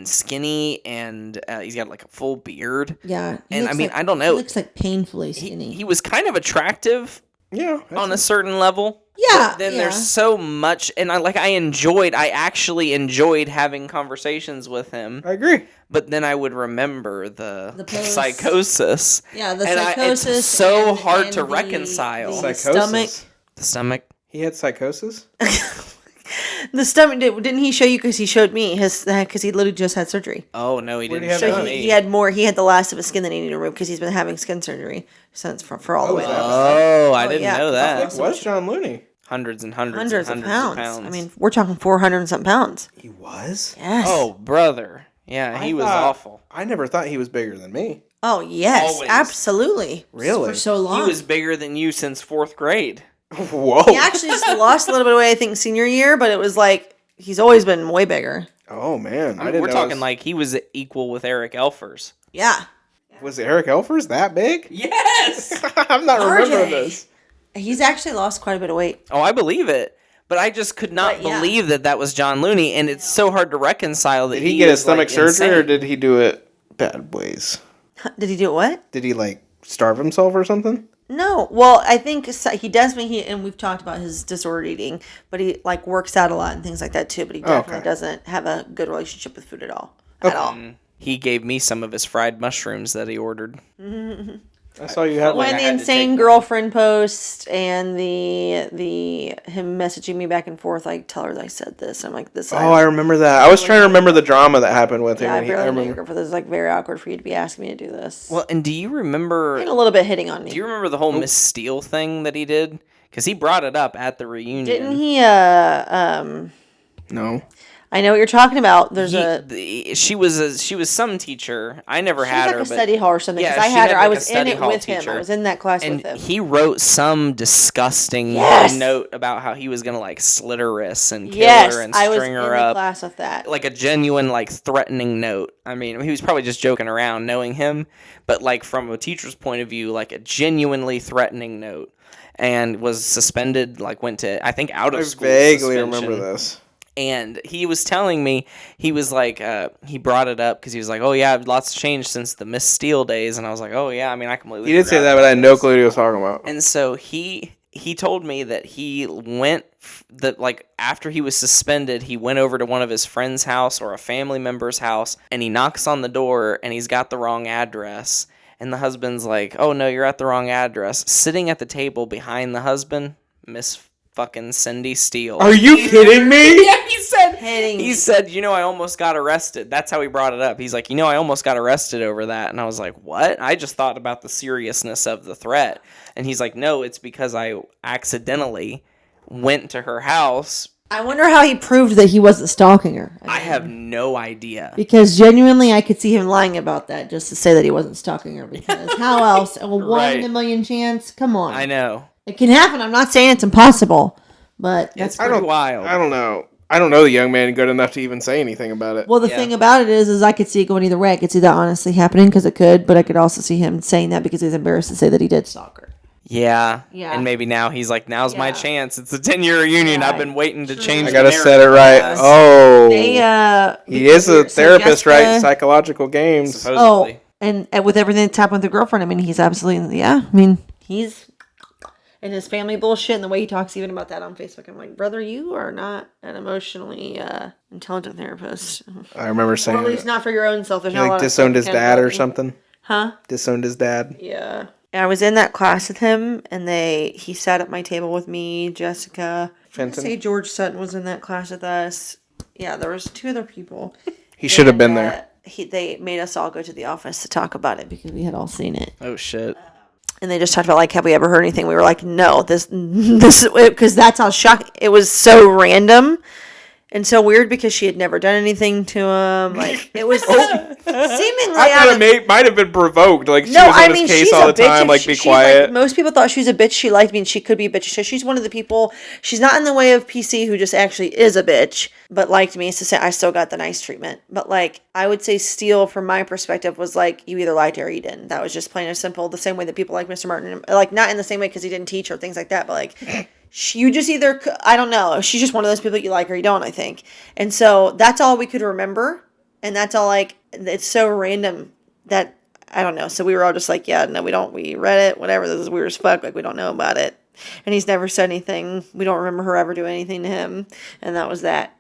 skinny, and he's got like a full beard. yeah. And I mean, I don't know. He looks like painfully skinny. He was kind of attractive Yeah. on a certain level. Yeah, But then yeah. there's so much, and I actually enjoyed having conversations with him. I agree. But then I would remember the post. psychosis. Yeah, the And psychosis. it's so hard and to the reconcile. The Psychosis. stomach. The stomach. He had psychosis? The stomach. Didn't he show you? Because he showed me because he literally just had surgery. Oh no, he Where'd didn't he have show that? me. He had more. He had the last of his skin that he needed to remove because he's been having skin surgery since for all the way. Oh, I didn't yeah. know that. It was John Looney. Hundreds and hundreds, Hundreds and of hundreds pounds. of pounds. I mean, we're talking 400 and something pounds. He was? Yes. oh brother, yeah, he was awful. I never thought he was bigger than me. Oh yes, Always. absolutely. Really? For so long. He was bigger than you since 4th grade. Whoa. He actually just lost a little bit of weight, I think, senior year, but it was like he's always been way bigger. Oh, man. I mean, we're talking like he was equal with Eric Elfers. Yeah. Was Eric Elfers that big? Yes. I'm not remembering RJ. this. He's actually lost quite a bit of weight. Oh, I believe it. But I just could not But, yeah. believe that was John Looney, and it's so hard to reconcile that Did he get is, his stomach like, surgery or insane. did he do it bad ways? Did he do what? Did he, like, starve himself or something? No. Well, I think he does. And we've talked about his disordered eating, but he like works out a lot and things like that too. But he definitely Okay. doesn't have a good relationship with food at all. At all. He gave me some of his fried mushrooms that he ordered. I saw you had When like the I had to insane take girlfriend post and the him messaging me back and forth, like, tell her that I said this. I'm like, this. Oh, I remember that. I was trying to remember the drama that happened with him. Yeah, I and barely know your remember. girlfriend. This is like very awkward for you to be asking me to do this. Well, and do you remember? And a little bit hitting on me. Do you remember the whole Miss Steele thing that he did? Because he brought it up at the reunion. Didn't he? No. I know what you're talking about. There's She was some teacher. I never she had was her, like a but study hall or something. Yeah, Because I she had her. had I like a was in study it hall with him. teacher. I was in that class and with him. he wrote some disgusting Yes! note about how he was gonna like slit her wrists and kill Yes, her and I was string in her the up. class with that. Like a genuine, like, threatening note. I mean, he was probably just joking around, knowing him, but like from a teacher's point of view, like a genuinely threatening note, and was suspended. Like went to, I think, out of I school. vaguely suspension. remember this. And he was telling me, he was like, he brought it up because he was like, oh yeah, lots changed since the Miss Steele days, and I was like, oh yeah, I mean, I completely. He did say forgot that, about but I had no this. clue what he was talking about. And so he told me that he went like after he was suspended, he went over to one of his friend's house or a family member's house, and he knocks on the door, and he's got the wrong address, and the husband's like, "Oh no, you're at the wrong address." Sitting at the table behind the husband, Miss fucking Cindy Steele. Are you kidding me? Yeah, he said. Hitting He me. said, I almost got arrested. That's how he brought it up. He's like, I almost got arrested over that. And I was like, what? I just thought about the seriousness of the threat. And he's like, no, it's because I accidentally went to her house. I wonder how he proved that he wasn't stalking her. I have no idea. Because genuinely, I could see him lying about that just to say that he wasn't stalking her. Because how else? A one in a million chance? Come on. I know. It can happen. I'm not saying it's impossible, but that's It's pretty wild. I don't know. I don't know the young man good enough to even say anything about it. well. The thing about it is I could see it going either way. I could see that honestly happening because it could, but I could also see him saying that because he's embarrassed to say that he did stalk her. Yeah. Yeah. And maybe now he's like, now's my Yeah. chance. It's a 10-year reunion. Yeah. I've been waiting to change I the gotta set it narrative. right. Yes. Oh, he is a therapist, right? Psychological games. Supposedly. And with everything that's happened with the girlfriend, I mean, he's absolutely he's and his family bullshit and the way he talks even about that on Facebook. I'm like, brother, you are not an emotionally intelligent therapist. I remember Or saying at least not for your own self. There's he not a lot like of disowned his dad or accountability. something. Huh? Disowned his dad. Yeah. I was in that class with him, and he sat at my table with me, Jessica. I Fenton. say George Sutton was in that class with us. Yeah, there was 2 other people. He should have been there. They made us all go to the office to talk about it because we had all seen it. Oh, shit. And they just talked about, like, have we ever heard anything? We were like, no, this is, because that's how shocking. It was so random and so weird because she had never done anything to him. Like, it was seemingly I thought it might have been provoked. Like, she was on his case she's all a the bitch time. if Like, be quiet. Like, most people thought she was a bitch. She liked me, and she could be a bitch. So she's one of the people. She's not in the way of PC, who just actually is a bitch, but liked me. So say I still got the nice treatment. But like, I would say Steele, from my perspective, was like, you either liked her or you didn't. That was just plain and simple. The same way that people like Mr. Martin, like not in the same way because he didn't teach or things like that, but like. You just either, I don't know. She's just one of those people that you like or you don't, I think. And so that's all we could remember. And that's all, like, it's so random that, I don't know. So we were all just like, yeah, no, we don't. We read it, whatever. This is weird as fuck. Like, we don't know about it. And he's never said anything. We don't remember her ever doing anything to him. And that was that.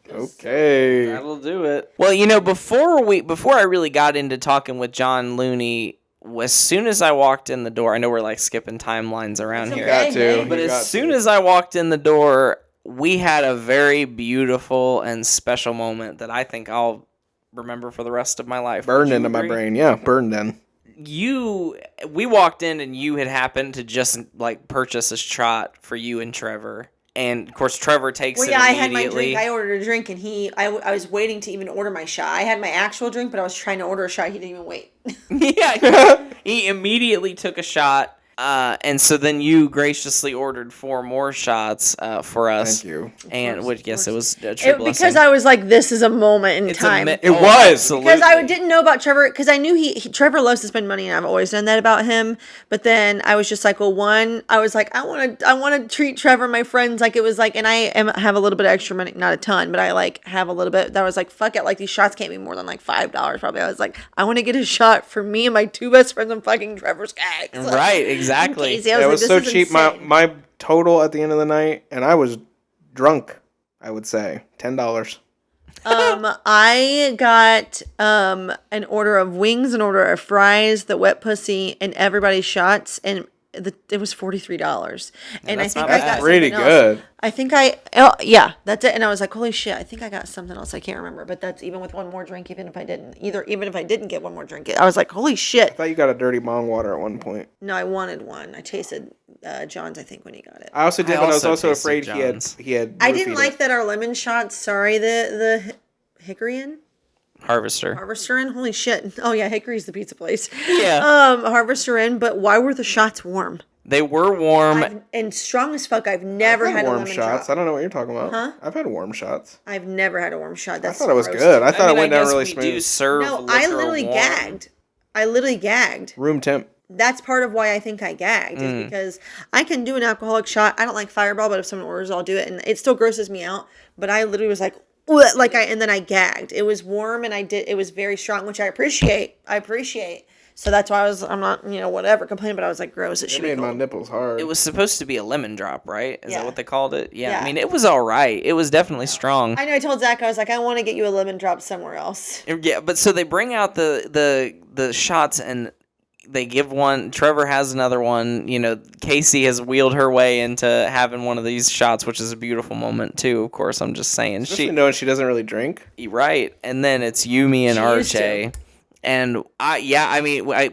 Okay. That'll do it. Well, before I really got into talking with John Looney, as soon as I walked in the door, I know we're like skipping timelines around here. Got to. But You got as soon to. as I walked in the door, we had a very beautiful and special moment that I think I'll remember for the rest of my life. Would Burned you into my agree? brain. Yeah, burned in. We walked in and you had happened to just like purchase a shot for you and Trevor. And of course, Trevor takes Well, it yeah, I had my immediately. drink. I ordered a drink, and I was waiting to even order my shot. I had my actual drink, but I was trying to order a shot. He didn't even wait. Yeah, he immediately took a shot. And so then you graciously ordered 4 more shots for us. Thank you. And which, yes, it was a true blessing. Because I was like, this is a moment in It's time. It was. Because I didn't know about Trevor, because I knew Trevor loves to spend money, and I've always done that about him. But then I was just like, well, I was like, I want to treat Trevor, my friends, like it was like, and I have a little bit of extra money, not a ton, but I like have a little bit. That was like, fuck it, like these shots can't be more than like $5 probably. I was like, I want to get a shot for me and my 2 best friends and fucking Trevor's guys. Right, exactly. Casey, I It like, was this so is cheap. insane. My total at the end of the night, and I was drunk, I would say $10. I got an order of wings, an order of fries, the wet pussy, and everybody's shots, and it was $43. And I that's think not I bad. got Pretty something else. good. I think yeah, that's it. And I was like, holy shit! I think I got something else. I can't remember, but that's even with one more drink. Even if I didn't get one more drink, I was like, holy I shit! thought you got a dirty bong water at one point. No, I wanted one. I tasted John's. I think when he got it. I also did, but I was also tasted afraid John's. he had. I didn't roofied like it. that our lemon shots. Sorry, the Hickoryin. Harvester. Harvester Inn? Holy shit. Oh yeah, Hickory's the pizza place. Yeah. Harvester Inn, but why were the shots warm? They were warm. And strong as fuck. I've never I've had a warm lemon shots. drop. I don't know what you're talking about. Huh? I've had warm shots. I've never had a warm shot. That's I thought it was gross. good. I thought it I went down guess really we do smooth. serve No, liquor I literally warm. gagged. I literally gagged. Room temp. That's part of why I think I gagged is because I can do an alcoholic shot. I don't like Fireball, but if someone orders, I'll do it, and it still grosses me out. But I literally was like, "Ugh," and then I gagged. It was warm, and it was very strong, which I appreciate. So that's why I'm not, whatever, complaining, but I was like, gross. It It should be made my cold. nipples hard. It was supposed to be a lemon drop, right? Is Yeah. that what they called it? Yeah. Yeah. I mean, it was all right. It was definitely strong. I know. I told Zach, I was like, I want to get you a lemon drop somewhere else. Yeah, but so they bring out the shots and they give one. Trevor has another one. Casey has wheeled her way into having one of these shots, which is a beautiful moment too. Of course, I'm just saying. Especially knowing she doesn't really drink. Right, and then it's Yumi and She used RJ. And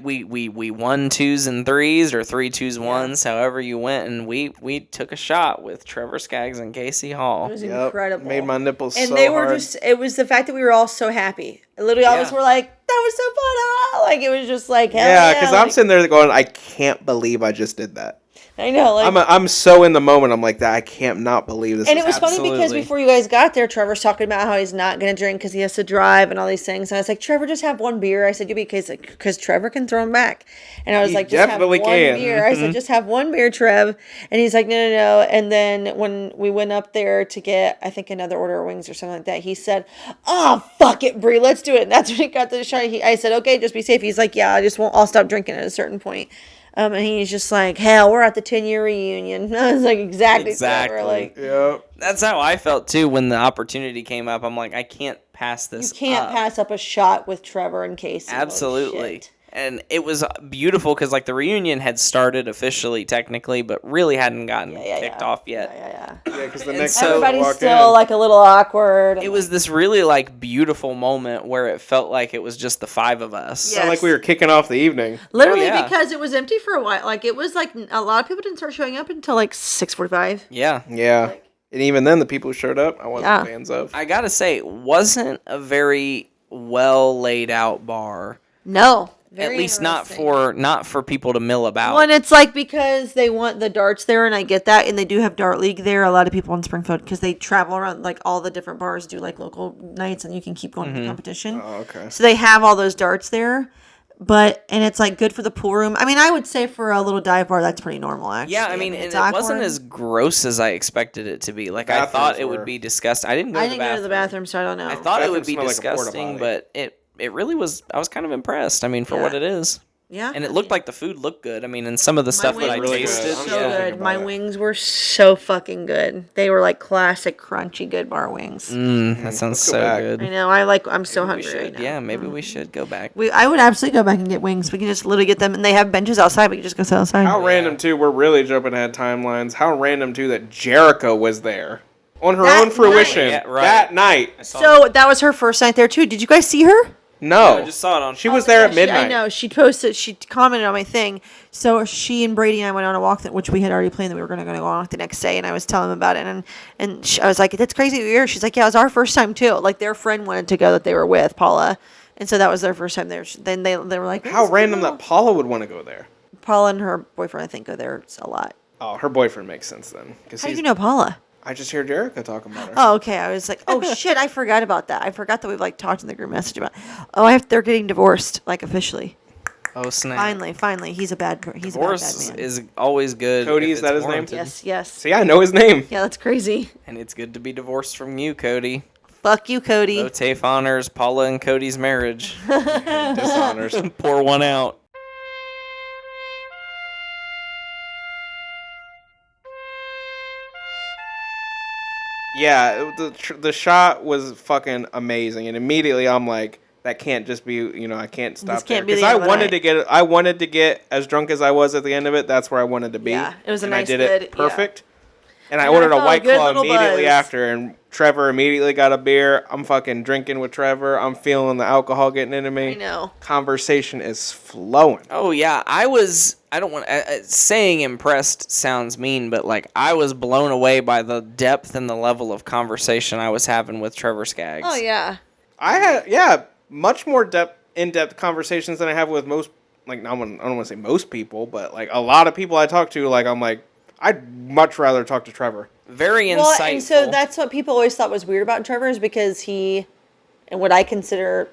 we won 2s and 3s or 3 2s 1s, however you went, and we took a shot with Trevor Skaggs and Casey Hall. It was Yep. incredible. Made my nipples and so they were hard. it was the fact that we were all so happy. Literally, all of us Yeah. were like, that was so fun. Ah! Like, it was just like, hell Yeah, because I'm like, sitting there going, I can't believe I just did that. I know. Like, I'm so in the moment. I'm like that. I can't not believe this. and is it was funny because Absolutely. before you guys got there, Trevor's talking about how he's not going to drink because he has to drive and all these things. And I was like, Trevor, just have one beer. I said, because Trevor can throw him back. And I was He like, just have definitely one can. beer. I said, just have one beer, Trev. And he's like, no. And then when we went up there to get, I think, another order of wings or something like that, he said, oh, fuck it, Brie, let's do it. And that's when he got the shot. I said, okay, just be safe. He's like, yeah, I'll stop drinking at a certain point. And he's just like, hell, we're at the 10-year reunion. I was like, exactly. Trevor. Like, Yep. That's how I felt too when the opportunity came up. I'm like, I can't pass you this. can't up. pass up a shot with Trevor and Casey. Holy Absolutely. shit. And it was beautiful because the reunion had started officially, technically, but really hadn't gotten kicked off yet. Yeah. Yeah, because the And next so- time I Everybody's walk still in, like a little awkward. It was this really beautiful moment where it felt like it was just the 5 of us. Yeah. felt like we were kicking off the evening. Literally, yeah. because it was empty for a while. Like, it was like a lot of people didn't start showing up until like 6:45. Yeah. Yeah, and even then, the people who showed up, I wasn't Yeah. fans of. I gotta say, it wasn't a very well laid out bar. No. At least not for people to mill about. Well, and it's like because they want the darts there, and I get that, and they do have Dart League there. A lot of people in Springfield, because they travel around, like all the different bars do like local nights, and you can keep going to the competition. Oh, okay. So they have all those darts there, and it's like good for the pool room. I mean, I would say for a little dive bar, that's pretty normal, actually. Yeah, I mean, and it's it wasn't awkward. as gross as I expected it to be. Like, I Bathrooms thought it were. would be disgusting. I didn't go I to the didn't go bathroom. to the bathroom, so I don't know. I thought it would be Bathroom smelled like a porta disgusting, potty. but it really was. I was kind of impressed. I mean, for Yeah. what it is. Yeah, And it looked like the food looked good. I mean, and some of the stuff that I wings were really good. tasted. I'm so still yeah. thinking good. My about it. wings were so fucking good. They were like classic, crunchy, good bar wings. That sounds Let's go so back. good. I know. I'm so We hungry should, right now. yeah, maybe we should go back. I would absolutely go back and get wings. We can just literally get them, and they have benches outside. We can just go sit outside. How random too. We're really jumping ahead timelines. How random too that Jericho was there on her That own fruition night. Yeah, right. that night. So that was her first night there too. Did you guys see her? No, I just saw it on. she was there at Yeah, midnight. I know. She posted. She commented on my thing. So she and Brady and I went on a walk, which we had already planned that we were going to go on the next day. And I was telling them about it, and I was like, "That's crazy you're here." She's like, "Yeah, it was our first time too." Like their friend wanted to go that they were with Paula, and so that was their first time there. Then they were like, How "That's random cool." that Paula would want to go there. Paula and her boyfriend, I think, go there a lot. Oh, her boyfriend makes sense then. Because How do you know Paula? I just hear Jericho talking about her. Oh, okay. I was like, oh shit, I forgot about that. I forgot that we've like talked in the group message about. Oh, they're getting divorced, like officially. Oh snap! Finally, he's a bad Divorce man. is always good. Cody, if is that it's his name? warranted. Yes. See, I know his name. Yeah, that's crazy. And it's good to be divorced from you, Cody. Fuck you, Cody. MOATAIF honors Paula and Cody's marriage. Dishonors. Pour one out. Yeah, the shot was fucking amazing, and immediately I'm like, that can't just be, I can't stop This can't be because the I end of the wanted night. to get, I wanted to get as drunk as I was at the end of it. That's where I wanted to be. Yeah, it was a and nice I did good- it perfect. And I And I ordered a felt a White good Claw little immediately buzz. after, and Trevor immediately got a beer. I'm fucking drinking with Trevor. I'm feeling the alcohol getting into me. I know. Conversation is flowing. Oh yeah, I don't want saying impressed sounds mean, but like I was blown away by the depth and the level of conversation I was having with Trevor Skaggs. Oh yeah. I had, much more in-depth conversations than I have with most, like, I don't want to say most people, but like a lot of people I talk to, like, I'm like, I'd much rather talk to Trevor. Very insightful. Well, and so that's what people always thought was weird about Trevor is because he, and what I consider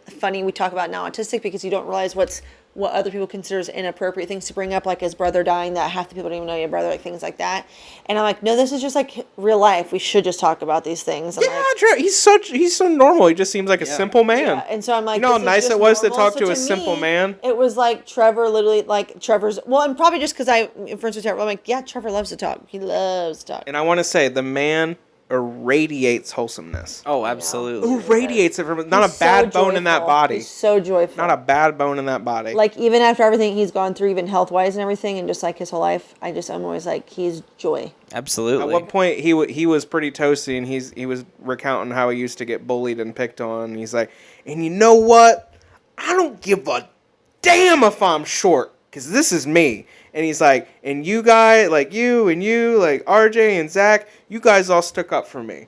funny, we talk about now autistic because you don't realize what other people consider as inappropriate things to bring up, like his brother dying, that half the people don't even know your brother, like things like that. And I'm like, no, this is just like real life. We should just talk about these things. I'm Yeah, like, he's so normal. He just seems like a simple man. yeah. And so I'm like, You know how this is nice just it was to normal. talk to a simple me, man? It was like Trevor literally, like Trevor's, well, and probably just because I'm friends with Trevor, I'm like, yeah, Trevor loves to talk. He loves to talk. And I want to say, the man irradiates wholesomeness. Oh, absolutely. Who radiates it from? Not He's a bad so bone in that joyful. body. He's so joyful. Not a bad bone in that body. Like, even after everything he's gone through, even health-wise and everything, and just like his whole life, I'm always like, he's joy. Absolutely. At one point, he was pretty toasty, and he was recounting how he used to get bullied and picked on. And he's like, and you know what? I don't give a damn if I'm short, because this is me. And he's like, and you guys, like you, like RJ and Zach, you guys all stuck up for me.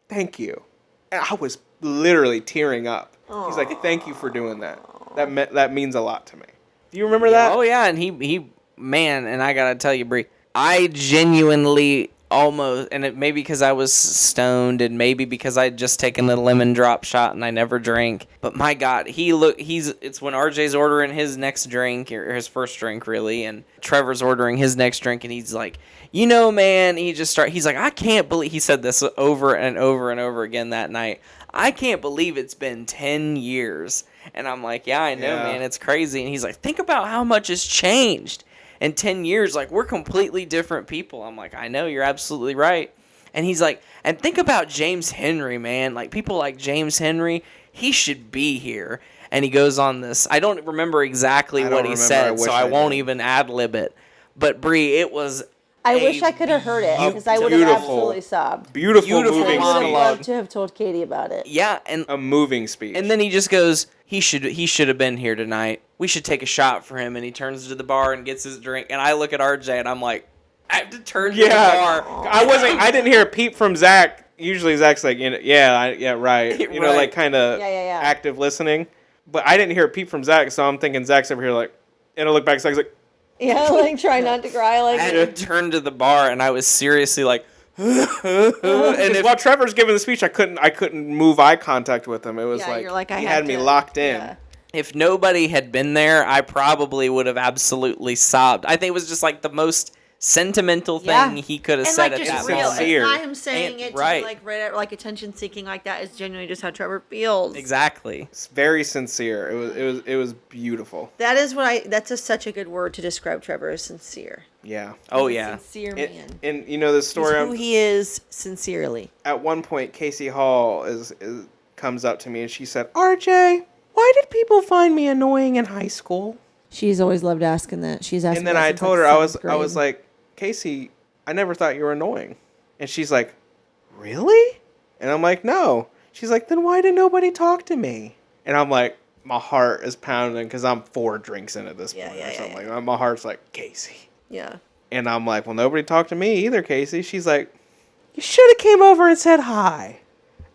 Thank you. And I was literally tearing up. He's like, thank you for doing that. That means a lot to me. Do you remember that? Oh yeah, and he man, and I gotta tell you, Bree, I genuinely almost, and it maybe because I was stoned, and maybe because I had just taken the lemon drop shot and I never drank. But my God, it's when RJ's ordering his next drink, or his first drink really, and Trevor's ordering his next drink, and he's like, man, he's like, I can't believe, he said this over and over and over again that night. I can't believe it's been 10 years. And I'm like, yeah, I know, man, it's crazy. And he's like, think about how much has changed in 10 years. Like, we're completely different people. I'm like, I know, you're absolutely right. And he's like, and think about James Henry, man. Like, people like James Henry, he should be here. And he goes on this. I don't remember exactly what he said, so I won't even ad-lib it. But, Bree, it was... I wish I could have heard it, because I would have absolutely sobbed. Beautiful moving I would have speech. loved to have told Katie about it. Yeah, and A moving speech. and then he just goes, he should have been here tonight. We should take a shot for him. And he turns to the bar and gets his drink. And I look at RJ and I'm like, I have to turn to the bar. I didn't hear a peep from Zach. Usually Zach's like, right. Right. Like kind of Yeah. active listening. But I didn't hear a peep from Zach, so I'm thinking Zach's over here like, and I look back, Zach's like, Yeah, like try not to cry. Like, I had to turn to the bar and I was seriously like, and while Trevor's giving the speech, I couldn't move eye contact with him. It was Yeah, you're like, I he have had me to- locked in. yeah. if nobody had been there, I probably would have absolutely sobbed. I think it was just like the most sentimental thing Yeah. he could have and said like at just that real. moment. Sincere. It's not him saying And- it right. to be like attention seeking like that. It's genuinely just how Trevor feels. Exactly. It's very sincere. It was beautiful. That is that's such a good word to describe Trevor as sincere. Yeah. Oh He's a yeah. sincere man. And you know the He's story. who he is sincerely. At one point, Casey Hall comes up to me and she said, "RJ, why did people find me annoying in high school?" She's always loved asking that. She's asking. And then I told her I was like, "Casey, I never thought you were annoying." And she's like, "Really?" And I'm like, "No." She's like, "Then why did nobody talk to me?" And I'm like, my heart is pounding because I'm 4 drinks in at this point or something. Like, my heart's like, Casey. Yeah. And I'm like, well, nobody talked to me either, Casey. She's like, you should have came over and said hi.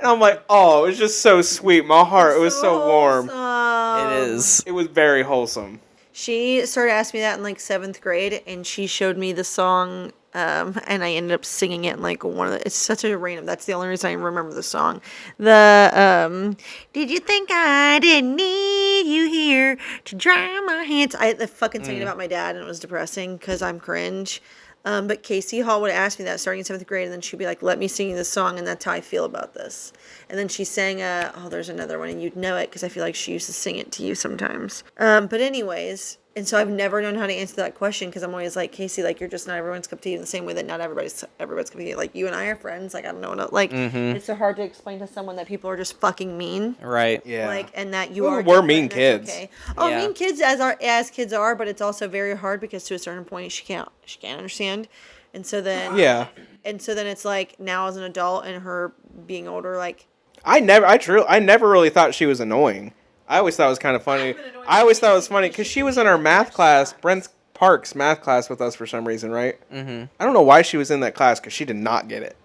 And I'm like, oh, it was just so sweet. My heart, it was so warm. It is. It was very wholesome. She started asking me that in like 7th grade, and she showed me the song, and I ended up singing it in like it's such a random, that's the only reason I remember the song. Did you think I didn't need you here to dry my hands? I fucking singing about my dad, and it was depressing because I'm cringe. But Casey Hall would ask me that starting in 7th grade, and then she'd be like, let me sing you this song, and that's how I feel about this. And then she sang, there's another one, and you'd know it, because I feel like she used to sing it to you sometimes. But anyways, And so I've never known how to answer that question because I'm always like, Casey, like, you're just not everyone's cup of tea in the same way that not everybody's cup of tea. Like, you and I are friends. Like, I don't know what, like, it's so hard to explain to someone that people are just fucking mean. Right. Yeah. Like, and that you Well, are. we're different, mean and that's kids. Okay. Oh, Yeah. mean kids as kids are, but it's also very hard because to a certain point she can't understand, and so then Yeah. and so then it's like now as an adult and her being older, like. I never really thought she was annoying. I always thought it was kind of funny. I always thought it was funny because she was in our math class, Brent Park's math class with us for some reason, right? Mm-hmm. I don't know why she was in that class because she did not get it.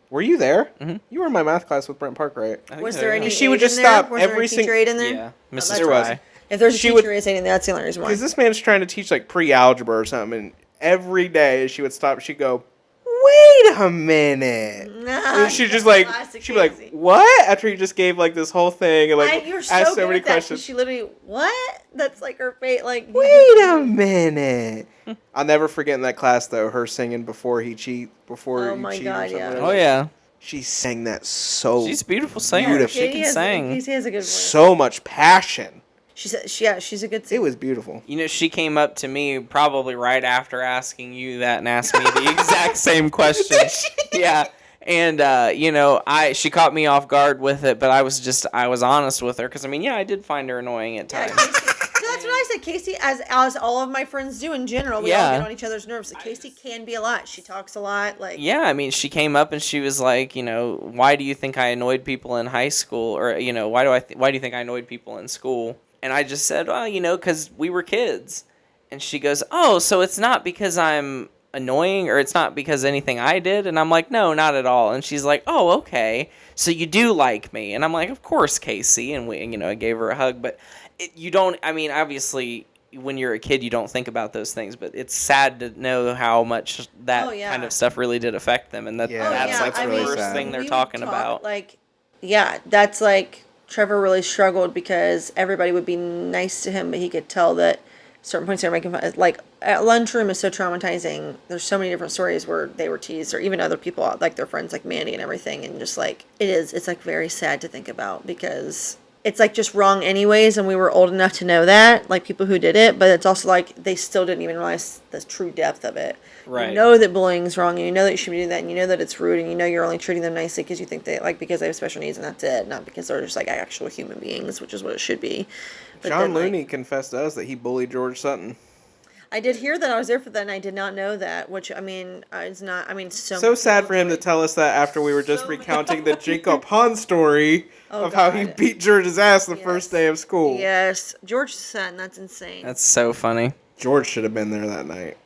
Were you there? Mm-hmm. You were in my math class with Brent Park, right? Was there any? She would aid just in there? stop Was there every a teacher single. aid in there? Yeah. Mrs. There was. Fry. If there's a She teacher would- aid, that's the only reason why. Because this man's trying to teach like pre-algebra or something, and every day she would stop. She'd go, "Wait a minute." And she'd just like, she'd be like, "What?" After you just gave like this whole thing and like You're so asked good so many at that, 'cause questions. She literally, what? That's like her fate. Like, Wait a minute. I'll never forget in that class though her singing before you cheat Oh or my something. God, yeah. Oh yeah. She sang that so She's a beautiful singer. Beautiful. She can sing. Casey has a good voice. so much passion. She's a good It singer. was beautiful. You know, she came up to me probably right after asking you that and asked me the exact same question. Yeah. And you know, she caught me off guard with it, but I was honest with her because I mean, yeah, I did find her annoying at times. So that's what I said. Casey, as all of my friends do in general, we all Yeah. get on each other's nerves. So Casey can be a lot. She talks a lot. Like, Yeah, I mean, she came up and she was like, you know, why do you think I annoyed people in high school, or you know, why do you think I annoyed people in school? And I just said, well, you know, because we were kids. And she goes, oh, so it's not because I'm annoying, or it's not because anything I did? And I'm like, no, not at all. And she's like, oh, okay, so you do like me? And I'm like, of course, Casey. And I gave her a hug, but you don't. I mean, obviously, when you're a kid, you don't think about those things, but it's sad to know how much that kind of stuff really did affect them, and that's like the really first sad. thing they're we would talking talk, about. Like, yeah, that's like Trevor really struggled because everybody would be nice to him, but he could tell that certain points they were making fun. Like, at lunchroom is so traumatizing. There's so many different stories where they were teased, or even other people, like their friends, like Mandy and everything, and just like it's like very sad to think about because it's like just wrong anyways, and we were old enough to know that, like people who did it, but it's also like they still didn't even realize the true depth of it. Right. You know that bullying's wrong, and you know that you should be doing that, and you know that it's rude, and you know you're only treating them nicely because you think they because they have special needs, and that's it, not because they're just like actual human beings, which is what it should be. But John then, like, Looney confessed to us that he bullied George Sutton. I did hear that. I was there for that, and I did not know that. Which I mean, it's not. I mean, So sad for him to tell us that after we were just recounting the Jacob Hahn story of how he God. beat George's ass the first day of school. Yes, George Sutton. That's insane. That's so funny. George should have been there that night.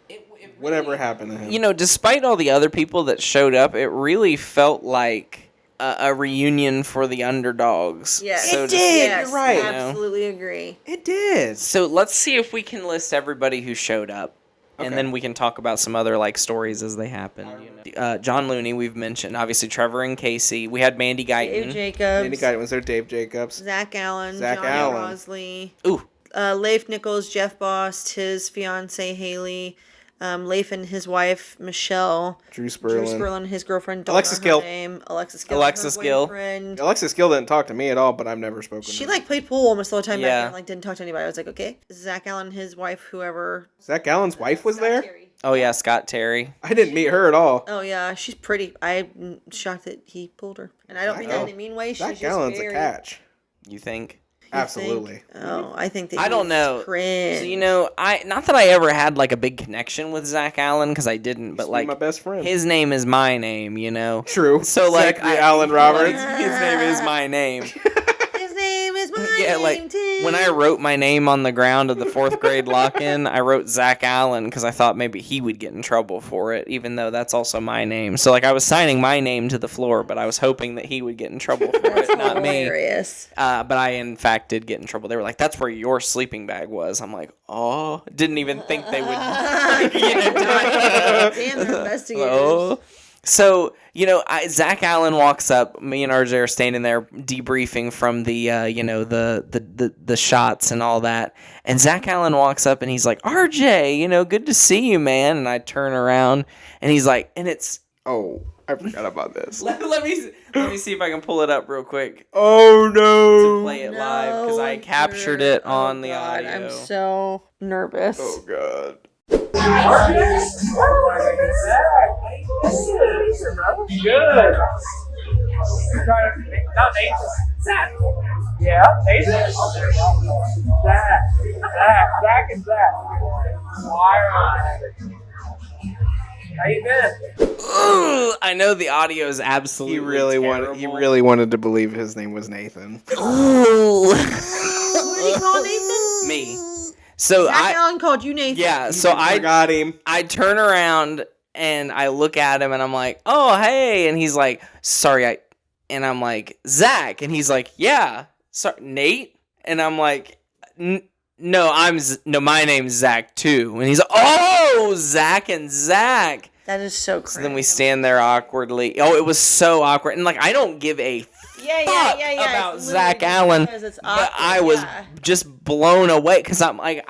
Whatever happened to him. You know, despite all the other people that showed up, it really felt like a reunion for the underdogs. Yes, so It to did, speak, Yes, you're right. you know. absolutely agree. It did. So let's see if we can list everybody who showed up. Okay. And then we can talk about some other like stories as they happen. You know. John Looney, we've mentioned. Obviously, Trevor and Casey. We had Mandy Dave Guyton. Jacobs, Mandy Guy was there. Dave Jacobs. Zach Allen, Zach Johnny Allen. Rosley, Ooh, Leif Nichols, Jeff Bost, his fiance Haley, Leif and his wife Michelle, Drew Drew Sperlin. Sperlin, his girlfriend, don't Alexis know her Gill. name, Alexis Gill, Alexis her Gill. boyfriend. Alexis Gill didn't talk to me at all, but I've never spoken to She her. like played pool almost the whole time back Yeah. there, and, like didn't talk to anybody. I was like, okay. Zach Allen, his wife, whoever. Zach Allen's wife was there? oh yeah, Scott Terry. I didn't meet her at all. Oh yeah, she's pretty. I'm shocked that he pulled her, and I don't mean that in a mean way. She's Zach just Allen's very, a catch. You think? you think? Absolutely. Oh, I think that I don't he's know. Cringe. So, you know, not that I ever had like a big connection with Zach Allen because I didn't, but He's like my best friend. his name is my name, you know. True. So like Zachary Allen Roberts. his name is my name. His name is my Yeah, name like too. when I wrote my name on the ground of the 4th grade lock-in, I wrote Zach Allen because I thought maybe he would get in trouble for it, even though that's also my name. So like I was signing my name to the floor, but I was hoping that he would get in trouble for it, not me. Hilarious. But I in fact did get in trouble. They were like, "That's where your sleeping bag was." I'm like, "Oh, didn't even think they would." Damn, they're investigators. Oh. So, you know, Zach Allen walks up. Me and RJ are standing there debriefing from the, you know, the shots and all that. And Zach Allen walks up and he's like, "RJ, you know, good to see you, man." And I turn around and he's like, and it's Oh, I forgot about this. Let me see if I can pull it up real quick Oh to no! play it live because I No, captured you're- it on the God, audio. I'm so nervous. Oh god. Good. Not Nathan. Zach. Yeah, Nathan. Zach and Zach. Why? How you been? Ugh, I know the audio is absolutely He really terrible. wanted to believe his name was Nathan. What did he call Nathan? Me. So Zach Allen called you Nathan. yeah, so I got him. I turn around and I look at him and I'm like, "Oh, hey." And he's like, "Sorry, and I'm like, "Zach." And he's like, "Yeah. Sorry, Nate." And I'm like, "No, my name's Zach too." And he's like, "Oh, Zach and Zach." That is so crazy. So then we stand there awkwardly. Oh, it was so awkward. And like I don't give a fuck about It's Zach literally Allen, because it's but awkward, I was yeah. just blown away because I'm like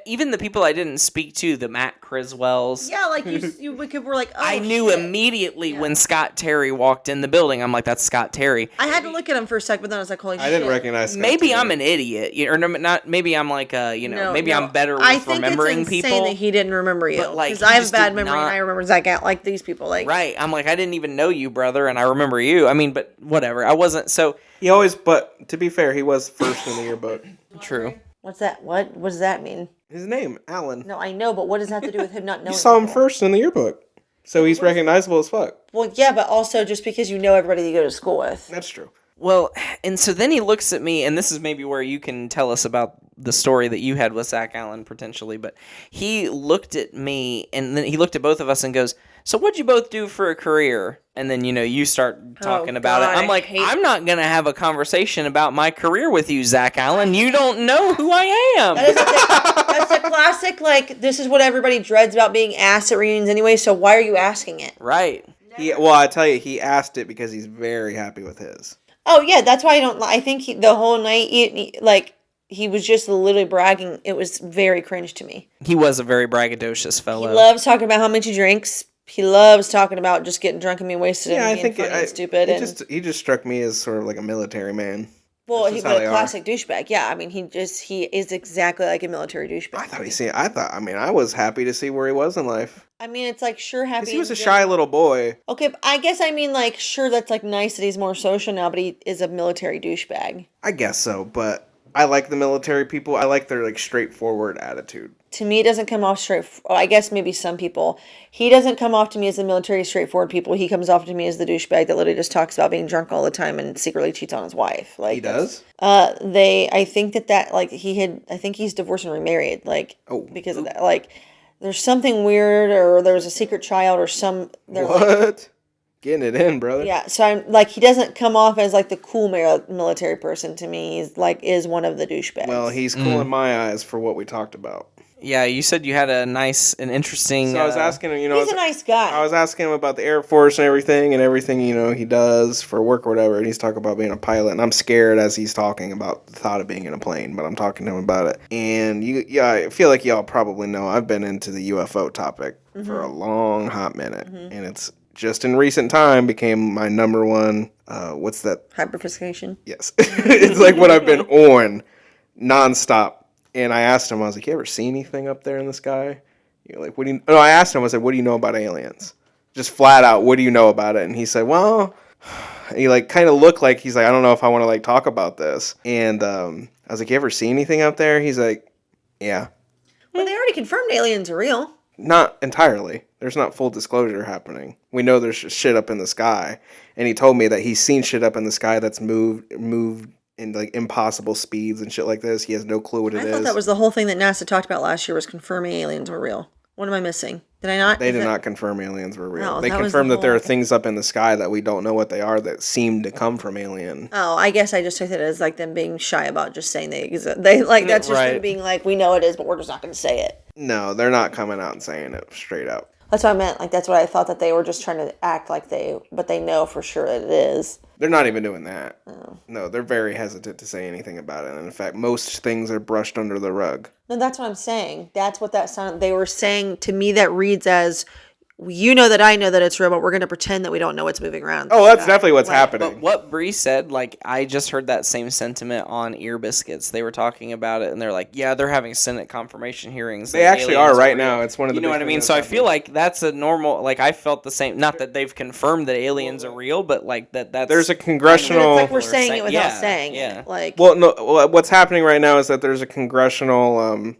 even the people I didn't speak to, the Matt Criswells. Yeah, like you were like, oh, I knew shit. immediately when Scott Terry walked in the building. I'm like, that's Scott Terry. I had to look at him for a sec, but then I was like, holy shit. I didn't recognize. Scott Maybe Taylor. I'm an idiot, or not. Maybe I'm like maybe I'm better I with think remembering it's insane people. that he didn't remember you. But, like, Because he I have a just bad did memory, not- and I remember Zach out like these people. Like, Right. I'm like, I didn't even know you, brother, and I remember you. I mean, but whatever. I wasn't so He always, but to be fair, he was first in the yearbook. true. what's that? What does that mean? His name, Alan. No, I know, but what does that have to do with him not knowing? You saw him people? first in the yearbook, so he's recognizable as fuck. Well, yeah, but also just because you know everybody you go to school with. That's true. Well, and so then he looks at me, and this is maybe where you can tell us about the story that you had with Zach Allen potentially, but he looked at me, and then he looked at both of us and goes, "So what'd you both do for a career?" And then, you start talking about God, it. I'm I like, hate- I'm not going to have a conversation about my career with you, Zach Allen. You don't know who I am. That's a classic, like, this is what everybody dreads about being asked at reunions anyway, so why are you asking it? Right. Well, I tell you, he asked it because he's very happy with his. Oh, yeah, that's why I don't, I think the whole night, he was just literally bragging. It was very cringe to me. He was a very braggadocious fellow. He loves talking about how much he drinks. He loves talking about just getting drunk and being wasted Yeah, I and being think funny and stupid. He just struck me as sort of like a military man. Well, That's he's just how a they are. classic douchebag. Yeah, I mean, he is exactly like a military douchebag. I was happy to see where he was in life. I mean, it's like, sure, happy. Because he was a in shy general. little boy. Okay, but I guess I mean, like, sure, that's like nice that he's more social now, but he is a military douchebag. I guess so, but I like the military people. I like their like straightforward attitude. To me, it doesn't come off straight. I guess maybe some people. He doesn't come off to me as the military straightforward people. He comes off to me as the douchebag that literally just talks about being drunk all the time and secretly cheats on his wife. Like He does? I think that like I think he's divorced and remarried. Like because of that. Like there's something weird, or there was a secret child, or some. What? Getting it in, brother. Yeah, so I'm like, he doesn't come off as like the cool military person to me. He's like is one of the douchebags. Well, he's cool in my eyes for what we talked about. Yeah, you said you had an interesting... So I was asking him, he's a nice guy. I was asking him about the Air Force and everything, he does for work or whatever, and he's talking about being a pilot, and I'm scared as he's talking about the thought of being in a plane, but I'm talking to him about it. And I feel like y'all probably know I've been into the UFO topic for a long, hot minute, and it's just in recent time became my number one, what's that? Hyperfixation. Yes. It's like what I've been on nonstop. And I asked him, I was like, you ever see anything up there in the sky? Like, I asked him, I said, what do you know about aliens? Just flat out, what do you know about it? And he said, well, he like kind of looked like, he's like, I don't know if I want to like talk about this. And I was like, you ever see anything up there? He's like, yeah. Well, they already confirmed aliens are real. Not entirely. There's not full disclosure happening. We know there's shit up in the sky. And he told me that he's seen shit up in the sky that's moved in like impossible speeds and shit like this. He has no clue what it is. I thought that was the whole thing that NASA talked about last year was confirming aliens were real. What am I missing? Did I not? They did not confirm aliens were real. No, They that was confirmed the that there are whole- things up in the sky that we don't know what they are that seem to come from alien. Oh, I guess I just took it as like them being shy about just saying they exist. They like that's just them Right. being like, we know it is, but we're just not going to say it. No, they're not coming out and saying it straight up. That's what I meant. Like that's what I thought that they were just trying to act like but they know for sure that it is. They're not even doing that. No, they're very hesitant to say anything about it. And in fact, most things are brushed under the rug. No, that's what I'm saying. That's what that sound. They were saying to me. That reads as you know that I know that it's real, but we're going to pretend that we don't know what's moving around. Oh, that's definitely what's happening. But what Bree said, like, I just heard that same sentiment on Ear Biscuits. They were talking about it, and they're like, yeah, they're having Senate confirmation hearings. They actually are right now. It's one of the You know big what I mean? things So I that's feel like that's a normal, like, I felt the same, not that they've confirmed that aliens are real, but, like, that's... There's a But congressional... it's like we're saying it without saying yeah. it. Like, Well, no, what's happening right now is that there's a congressional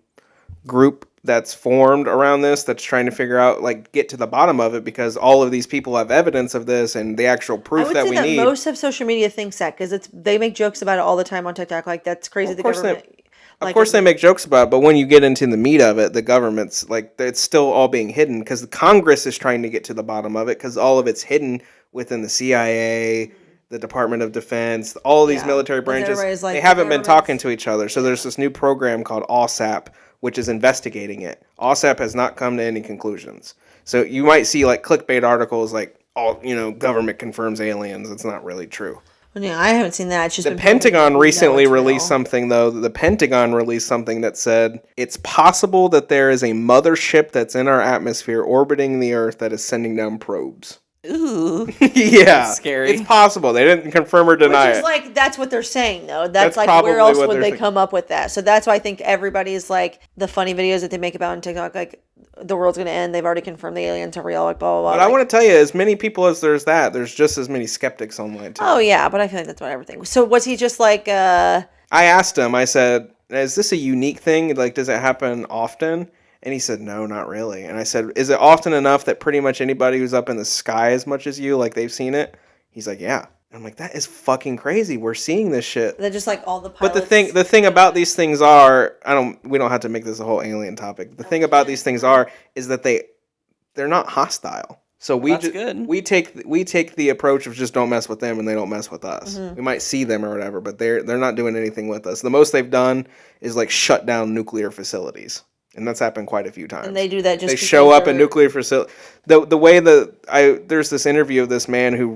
group that's formed around this that's trying to figure out, like, get to the bottom of it, because all of these people have evidence of this and the actual I proof would that say we that need. most of social media thinks that because they make jokes about it all the time on TikTok. Like, that's crazy. Of The course government. Of course they make jokes about it, but when you get into the meat of it, the government's, like, it's still all being hidden because the Congress is trying to get to the bottom of it because all of it's hidden within the CIA, the Department of Defense, all these military branches. everybody's like, They the haven't been government's- talking to each other. So there's this new program called OSAP, which is investigating it. OSAP has not come to any conclusions. So you might see, like, clickbait articles like, government confirms aliens. It's not really true. Well, yeah, I haven't seen that. It's just The been people Pentagon who know recently it's released real. something, though. The Pentagon released something that said it's possible that there is a mothership that's in our atmosphere orbiting the Earth that is sending down probes. Ooh. Yeah. That's scary. It's possible. They didn't confirm or deny Which is it. like, that's what they're saying, though. That's That's like, probably where else what would they're they saying. come up with that? So that's why I think everybody's like, the funny videos that they make about on TikTok, like, the world's going to end. They've already confirmed the aliens are real, like, blah, blah, blah. But like, I want to tell you, as many people as there's just as many skeptics online, too. oh, yeah, but I feel like that's what everything. So was he just like, I asked him, I said, is this a unique thing? Like, does it happen often? And he said, no, not really. And I said, is it often enough that pretty much anybody who's up in the sky as much as you, like, they've seen it? He's like, yeah. And I'm like, that is fucking crazy. We're seeing this shit. they're just like all the But pilots? the thing about these things are, we don't have to make this a whole alien topic. The thing about these things is that they're not hostile. So That's good. we take the approach of just don't mess with them and they don't mess with us. Mm-hmm. We might see them or whatever, but they're not doing anything with us. The most they've done is, like, shut down nuclear facilities. And that's happened quite a few times. And they do that just They because show up in they're- nuclear facility. The way there's this interview of this man who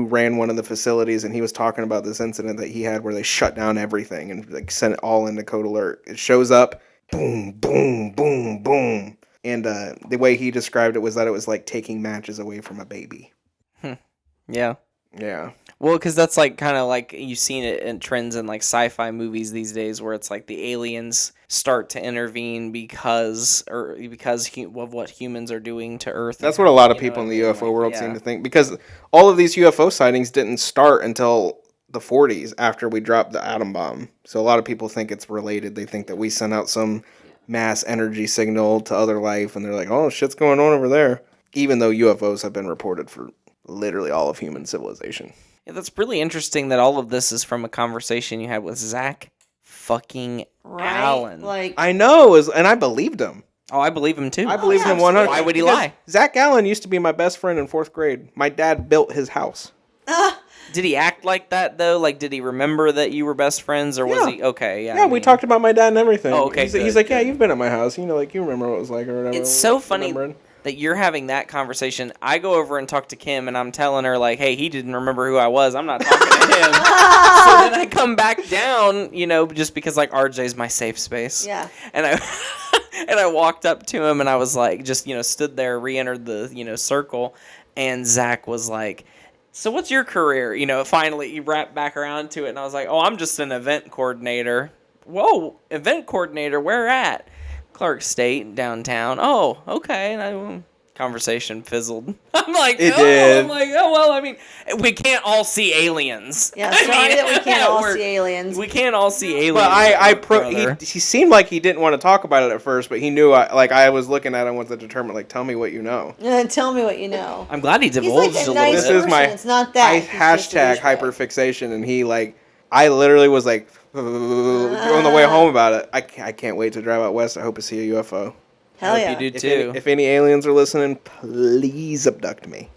ran one of the facilities, and he was talking about this incident that he had where they shut down everything and, like, sent it all into code alert. It shows up, boom, boom, boom, boom. And the way he described it was that it was like taking matches away from a baby. Yeah. Yeah. Well, because that's like kind of like you've seen it in trends in like sci-fi movies these days, where it's like the aliens start to intervene because of what humans are doing to Earth. That's what a lot of You know people in what the I mean? UFO Like, world yeah. seem to think, because all of these UFO sightings didn't start until the 40s after we dropped the atom bomb. So a lot of people think it's related. They think that we sent out some mass energy signal to other life, and they're like, oh, shit's going on over there. Even though UFOs have been reported for literally all of human civilization. Yeah, that's really interesting that all of this is from a conversation you had with Zach fucking right? Allen. Like, I know, and I believed him. Oh, I believe him too. I believed yeah, him 100. Why would he because lie? Zach Allen used to be my best friend in 4th grade. My dad built his house. Did he act like that though? Like, did he remember that you were best friends, or was Yeah. he okay? Yeah, Yeah, I we mean, talked about my dad and everything. Oh, okay, He's good, like, yeah, good. you've been at my house. You know, like, you remember what it was like or whatever. It's so funny Remembering. that you're having that conversation. I go over and talk to Kim, and I'm telling her like, "Hey, he didn't remember who I was. I'm not talking to him." So then I come back down, just because like RJ's my safe space. yeah. And I and I walked up to him, and I was like, just stood there, re-entered the circle, and Zach was like, so what's your career? Finally he wrapped back around to it, and I was like, oh, I'm just an event coordinator. Whoa, event coordinator, where at? Clark State, downtown. Oh, okay. And conversation fizzled. I'm like, It did. I'm like, oh, well, I mean, we can't all see aliens. Yeah, I sorry mean, that we can't all we're- see aliens. We can't all see aliens. But brother. he seemed like he didn't want to talk about it at first, but he knew I was looking at him with a determined, like, tell me what you know. Tell me what you know. I'm glad he He's like divulged a a little nice This bit. is my person. It's not that. I He's just a hashtag douchebag. hyperfixation, and he, like, I literally was like on the way home about it. I can't wait to drive out west. I hope to see a UFO. Hell Hope yeah. you do If too. if any aliens are listening, please abduct me.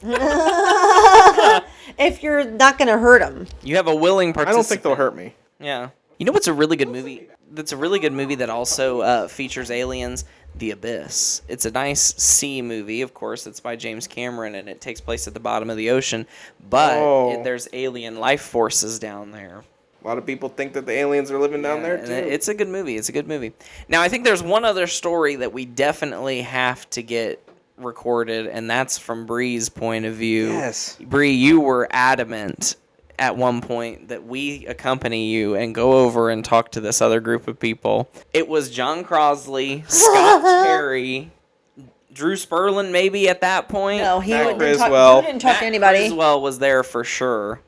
If you're not going to hurt them. You have a willing I participant. don't think they'll hurt me. Yeah. You know what's a really good movie? That's a really good movie that also features aliens. The Abyss. It's a nice sea movie, of course. It's by James Cameron, and it takes place at the bottom of the ocean. But Oh. there's alien life forces down there. A lot of people think that the aliens are living down there And too. it's a good movie. It's a good movie. Now, I think there's one other story that we definitely have to get recorded, and that's from Bree's point of view. Yes. Bree, you were adamant at one point that we accompany you and go over and talk to this other group of people. It was John Crosley, Scott Terry, Drew Sperlin maybe at that point. No, he Matt didn't talk, Criswell. Drew didn't talk to anybody. Criswell was there for sure.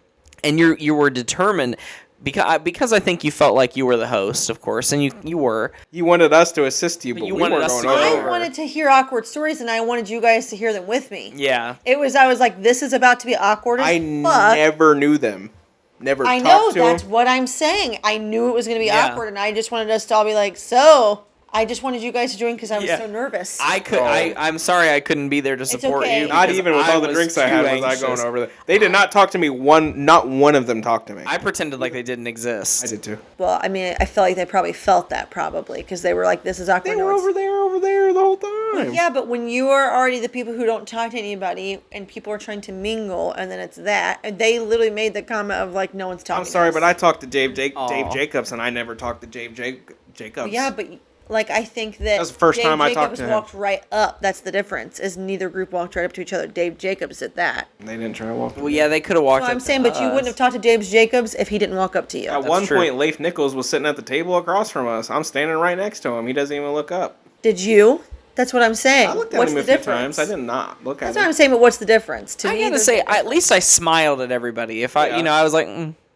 And you were determined because I think you felt like you were the host, of course, and you were. You wanted us to assist you, but You we wanted weren't us to going go over. I wanted to hear awkward stories, and I wanted you guys to hear them with me. Yeah. I was like, this is about to be awkward as I fuck. never knew them. Never I talked know, to that's them. what I'm saying. I knew it was going to be Yeah. awkward, and I just wanted us to all be like, so... I just wanted you guys to join because I was Yeah. so nervous. I'm sorry I couldn't be there to support okay. you. Not because even with all the was drinks I too had was I anxious. going over there. They did not talk to me. Not one of them talked to me. I pretended like they didn't exist. I did too. Well, I mean, I felt like they probably felt that because they were like, this is awkward. They no were one's- over there the whole time. Yeah, but when you are already the people who don't talk to anybody and people are trying to mingle, and then it's that, and they literally made the comment of like, no one's talking. I'm sorry, to but us. I talked to Dave Aw. Jacobs, and I never talked to Dave Jacobs. Yeah, but like I think that was the first Dave time I Jacobs talked to him. walked right up. That's the difference. Is neither group walked right up to each other. Dave Jacobs did that. They didn't try to walk. Well, yeah, they could have walked. So up I'm to saying, but you us. wouldn't have talked to James Jacobs if he didn't walk up to you. At one point, Leif Nichols was sitting at the table across from us. I'm standing right next to him. He doesn't even look up. Did you? That's what I'm saying. I looked at What's him the a few difference? times. I did not look at That's him. what I'm saying. But what's the difference? To I me, gotta there's say, no at least I smiled at everybody. If I, Yeah. I was like,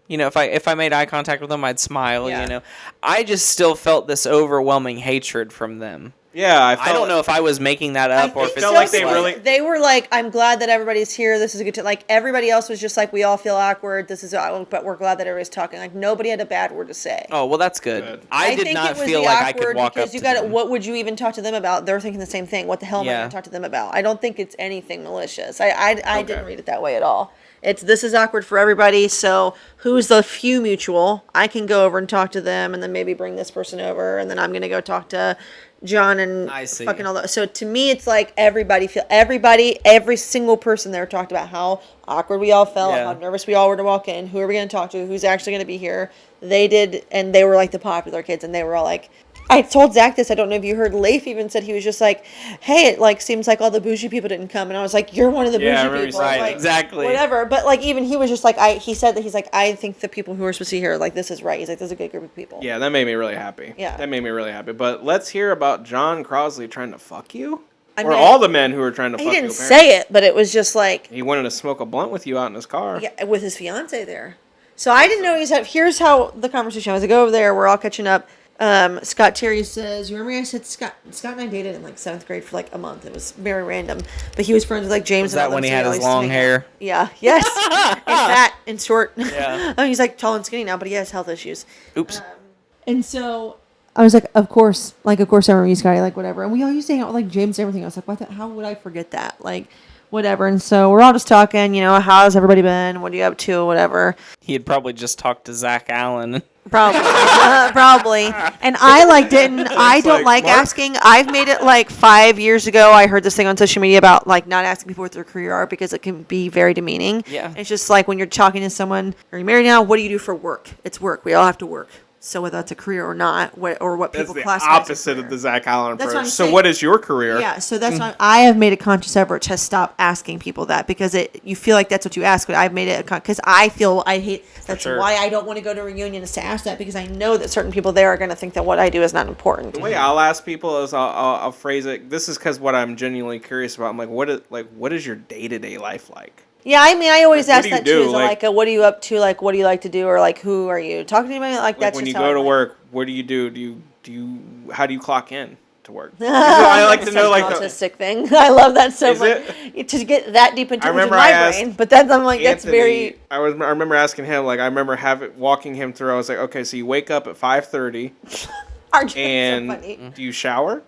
if I made eye contact with them, I'd smile. Yeah. I just still felt this overwhelming hatred from them. Yeah, I don't know if I was making that up or if it's felt like they just really- They were like, I'm glad that everybody's here. This is a good time. Like, everybody else was just like, we all feel awkward. But we're glad that everybody's talking. Like, nobody had a bad word to say. Oh well, that's good. Good. I did think not it was feel the like I could awkward walk because up you to got them. What would you even talk to them about? They're thinking the same thing. What the hell am I Yeah. going to talk to them about? I don't think it's anything malicious. I didn't read it that way at all. This is awkward for everybody. So who's the few mutual? I can go over and talk to them, and then maybe bring this person over, and then I'm gonna go talk to John and I see. fucking all that. So to me, it's like every single person there talked about how awkward we all felt, Yeah. how nervous we all were to walk in, who are we gonna talk to, who's actually gonna be here. They did, and they were like the popular kids, and they were all like. I told Zach this. I don't know if you heard. Leif even said he was just like, "Hey, it like seems like all the bougie people didn't come," and I was like, "You're one of the Yeah, I bougie remember you people." saying Right, that. Like, exactly. Whatever, but like even he was just like, he said that he's like, I think the people who are supposed to be here, like this is right. He's like, there's a good group of people. Yeah, that made me really happy. Yeah. That made me really happy. But let's hear about John Crosley trying to fuck you? I Or mean, all the men who were trying to He fuck you. didn't apparently. say it, but it was just like, He wanted to smoke a blunt with you out in his car. yeah, with his fiance there. So I didn't know here's how the conversation was. I go over there, we're all catching up. Scott Terry says, you remember I said Scott and I dated in like 7th grade for like a month. It was very random. But he was friends with like James. Was and all that them, when he so had all his used to long hang out. hair? Yeah. Yes. And fat and short. Yeah. Oh, he's like tall and skinny now, but he has health issues. Oops. And so I was like, of course I remember you, Scotty, like whatever. And we all used to hang out with like James and everything. I was like, how would I forget that? Like, whatever. And so we're all just talking, how's everybody been? What are you up to? Whatever. He had probably just talked to Zach Allen. Probably. Probably. And I don't like Mark? asking. I've made it like 5 years ago. I heard this thing on social media about like not asking people what their career are because it can be very demeaning. Yeah. It's just like when you're talking to someone, are you married now? What do you do for work? It's work. We all have to work. So whether that's a career or not, or what That's people the classify as a opposite of career. the Zach Allen That's what approach. I'm So saying. what is your career? Yeah, so that's why I have made a conscious effort to stop asking people that because you feel like that's what you ask, but I've made it because I hate that's sure. why I don't want to go to reunions to ask that because I know that certain people there are going to think that what I do is not important. The way I'll ask people is I'll phrase it. This is because what I'm genuinely curious about. I'm like, what is your day-to-day life like? Yeah, I mean, I always Like, ask what do you that do? too. Is like, what are you up to? Like, what do you like to do? Or like, who are you talking to anybody? Like, Like that's when just you how go to I work, what do you do? How do you clock in to work? I like to know like an the, autistic thing. I love that so Is much. To get that deep into I it was in remember my I asked brain, but then I'm like, that's Anthony, very. I remember asking him like I remember walking him through. I was like, okay, so you wake up at 5:30 Arguments and are funny. do you shower?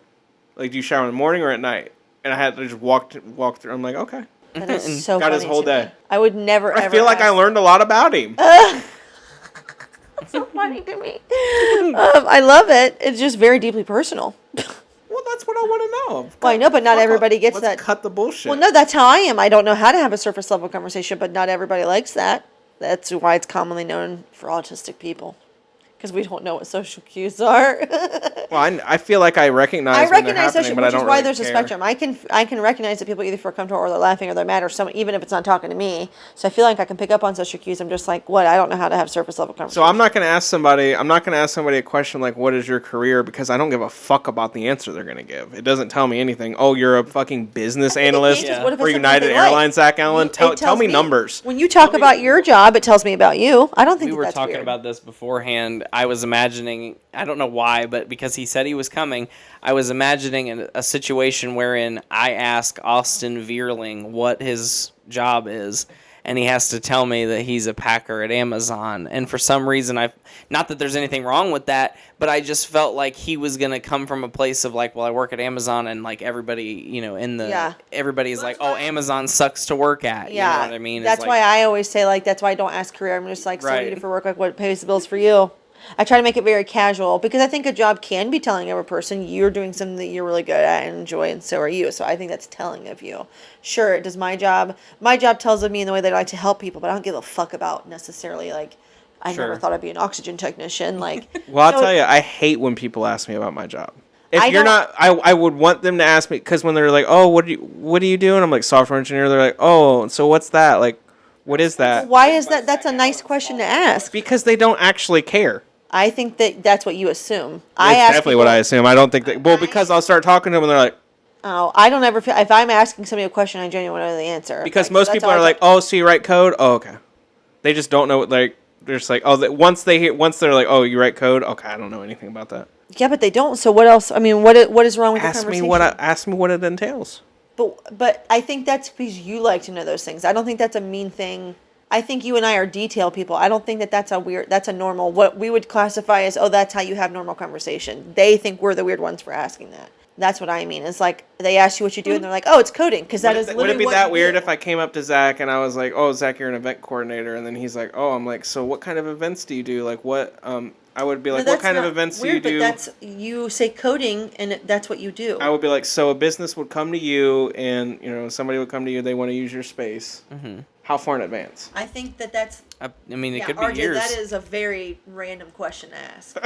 Like, do you shower in the morning or at night? And I had to just walk through. I'm like, okay. That is so Got his funny whole to me. day. I would never. I ever feel like I ask- learned a lot about him. so funny to me. I love it. It's just very deeply personal. Well, that's what I want to know. Well, I know, but not Fuck everybody off. gets Let's that. Cut the bullshit. Well, no, that's how I am. I don't know how to have a surface level conversation, but not everybody likes that. That's why it's commonly known for autistic people. because we don't know what social cues are. Well, I feel like I recognize. I when they're recognize happening, social, but I which is don't why really there's a care. spectrum. I can recognize that people either feel comfortable or they're laughing or they're mad or someone, even if it's not talking to me. So I feel like I can pick up on social cues. I'm just like, what? I don't know how to have surface level conversation. So I'm not gonna ask somebody a question like, "What is your career?" Because I don't give a fuck about the answer they're gonna give. It doesn't tell me anything. Oh, you're a fucking business analyst Just what if it's for something United they like? Airlines, Zach Allen. It Tell tells me numbers. When you talk about your job, it tells me about you. I don't think We were that's talking weird. about this beforehand. I was imagining, I don't know why, but because he said he was coming, I was imagining a situation wherein I ask Austin Veerling what his job is, and he has to tell me that he's a packer at Amazon. And for some reason, not that there's anything wrong with that, but I just felt like he was going to come from a place of like, well, I work at Amazon, and like everybody, everybody's like, oh, Amazon sucks to work at. Yeah, You know what I mean? It's that's like, why I always say like that's why I don't ask career. I'm just like, so what do you Right. do for work? Like, what pays the bills for you? I try to make it very casual because I think a job can be telling of a person you're doing something that you're really good at and enjoy, and so are you. So I think that's telling of you. Sure, it does my job. My job tells of me in the way that I like to help people, but I don't give a fuck about necessarily like. I never Sure. thought I'd be an oxygen technician. Like, Well, I'll so- tell you, I hate when people ask me about my job. If I you're don't- not, I would want them to ask me because when they're like, "Oh, what do you do?" and I'm like, "Software engineer." They're like, "Oh, so what's that? Like, what is that?" Why is that? That's a nice question to ask. Because they don't actually care. I think that that's what you assume. That's definitely what I assume. I don't think that. Well, because I'll start talking to them and they're like, Oh, I don't ever feel if I'm asking somebody a question, I genuinely know the answer. because Like, most so that's people how I are like, talk- "Oh, so you write code?" Oh, okay. They just don't know. Like, they're just like, "Oh," once they're like, "Oh, you write code?" Okay, I don't know anything about that. yeah, but they don't. So what else? I mean, what is wrong with the Ask conversation? me what it entails. But I think that's because you like to know those things. I don't think that's a mean thing. I think you and I are detail people. I don't think that that's a normal, what we would classify as, oh, that's how you have normal conversation. They think we're the weird ones for asking that. That's what I mean. It's like they ask you what you do and they're like, oh, it's coding. Because that is literally Would it be what that you weird do. if I came up to Zach and I was like, "Oh, Zach, you're an event coordinator," and then he's like, "Oh," I'm like, "So what kind of events do you do? Like what?" I would be No, like, "What that's kind of not events weird, do you do?" But that's, you say coding and that's what you do. I would be like, "So a business would come to you, and somebody would come to you. They want to use your space. Mm-hmm. How far in advance?" I think that's I mean, it yeah, could be RJ, years. that is a very random question to ask.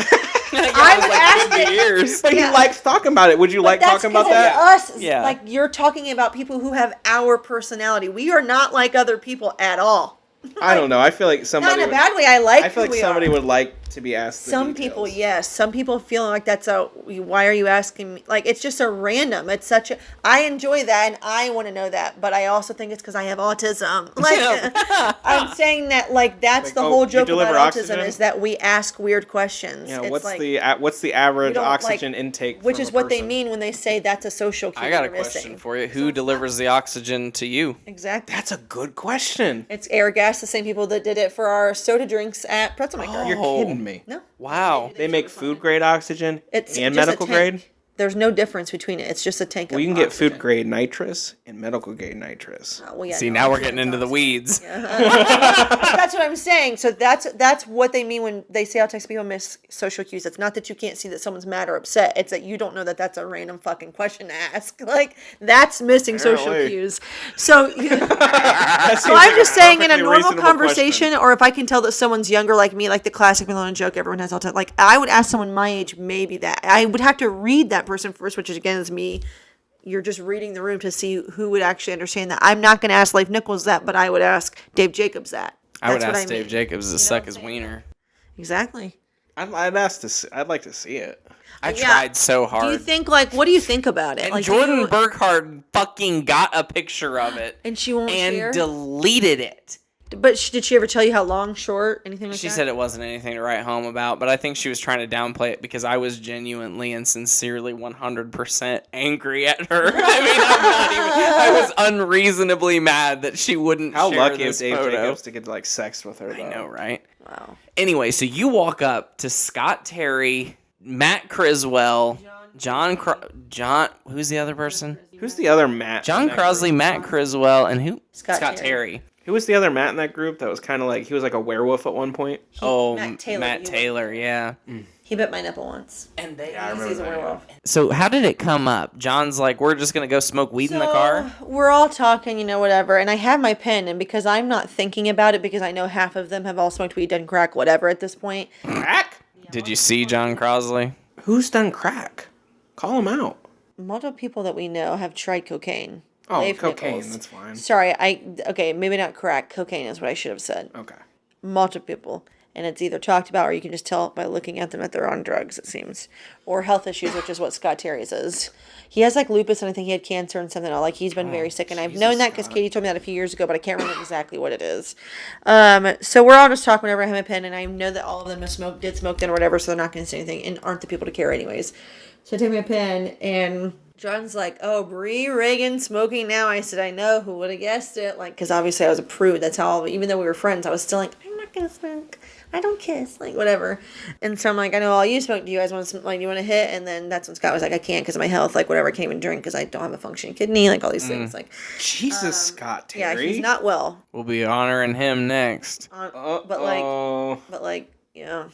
I would ask it- years. But Yeah. he likes talking about it. Would you like That's talking about 'cause that? it's us. Yeah. Like you're talking about people who have our personality. We are not like other people at all. I don't know. I feel like Not somebody. in a bad way. I like. I feel who like we somebody are. would like to be asked. The Some details. people, yes. Some people feel like that's a. Why are you asking me? Like it's just a random. It's such a. I enjoy that, and I want to know that, but I also think it's because I have autism. Like I'm saying that, like that's Like, the oh, whole you joke deliver about oxygen? autism is that we ask weird questions. Yeah. It's What's like, the average don't, like, oxygen intake? which from is a what they person? mean when they say that's a social cue I got a you're question missing. for you. Who delivers the oxygen to you? Exactly. That's a good question. It's air gas, the same people that did it for our soda drinks at Pretzel Maker. You're kidding me. No, Wow. They make food grade oxygen it's and just a medical tank. grade. There's no difference between it. It's just a tank. Well, of you can get oxygen. food grade nitrous and medical grade nitrous. Well, yeah, See, no, now we're oxygen's getting into the oxygen. weeds. That's what I'm saying. So that's what they mean when they say autistic people miss social cues. It's not that you can't see that someone's mad or upset. It's that you don't know that that's a random fucking question to ask. Like that's missing social Apparently. cues. So, so I'm just saying in a normal conversation, or if I can tell that someone's younger like me, like the classic Malone joke, everyone has autism. Like I would ask someone my age, maybe that I would have to read that person first, which is again is me. You're just reading the room to see who would actually understand that. I'm not going to ask Leif Nichols that, but I would ask Dave Jacobs that. I would That's what ask Dave mean. Jacobs to know suck what his I'm wiener. Exactly. I'd like to see it. I Yeah. tried so hard. Do you think what do you think about it? and Like, do Jordan you- Burkhardt fucking got a picture of it and she won't and share. deleted it. But did she ever tell you how long, short, anything like She that? said it wasn't anything to write home about, but I think she was trying to downplay it because I was genuinely and sincerely 100% angry at her. I mean, I'm not even. I was unreasonably mad that she wouldn't How share lucky this is Dave photo. Jacobs to get like sex with her? I though? know, right? Wow. Anyway, so you walk up to Scott Terry, Matt Criswell, John, who's the other person? Who's the other Matt? John in that Crosley, group? Matt Criswell, and who? Scott Terry. Who was the other Matt in that group? That was kind of like he was like a werewolf at one point. Matt Taylor, Matt you- Taylor, yeah. He bit my nipple once. And they, I remember He's a that. werewolf. So how did it come up? John's like, we're just gonna go smoke weed in the car. We're all talking, whatever. And I have my pen, and because I'm not thinking about it, because I know half of them have all smoked weed, done crack, whatever at this point. Crack? Did you see John Crosley? Who's done crack? Call him out. Multiple people that we know have tried cocaine. Oh, Leif cocaine. Nichols. That's fine. Sorry, okay, maybe not crack. Cocaine is what I should have said. Okay. Multiple people. And it's either talked about or you can just tell by looking at them that they're on drugs, it seems. Or health issues, which is what Scott Terry's is. He has like lupus and I think he had cancer and something else. Like he's been very sick. And I've known that because Katie told me that a few years ago, but I can't remember exactly what it is. So we're all just talking whenever I have my pen and I know that all of them did smoke then or whatever, so they're not going to say anything and aren't the people to care anyways. So I take my pen and John's like, oh, Bree Reagan smoking now. I said, I know. Who would have guessed it? Like, because obviously I was a prude. That's how, even though we were friends, I was still like, I'm not going to smoke. I don't kiss. Like, whatever. And so I'm like, I know all you smoke. Do you guys want to, like, you want to hit? And then that's when Scott was like, I can't because of my health. Like, whatever. I can't even drink because I don't have a functioning kidney. Like, all these things. Like, Jesus, Scott Terry. yeah, he's not well. We'll be honoring him next. But like, yeah,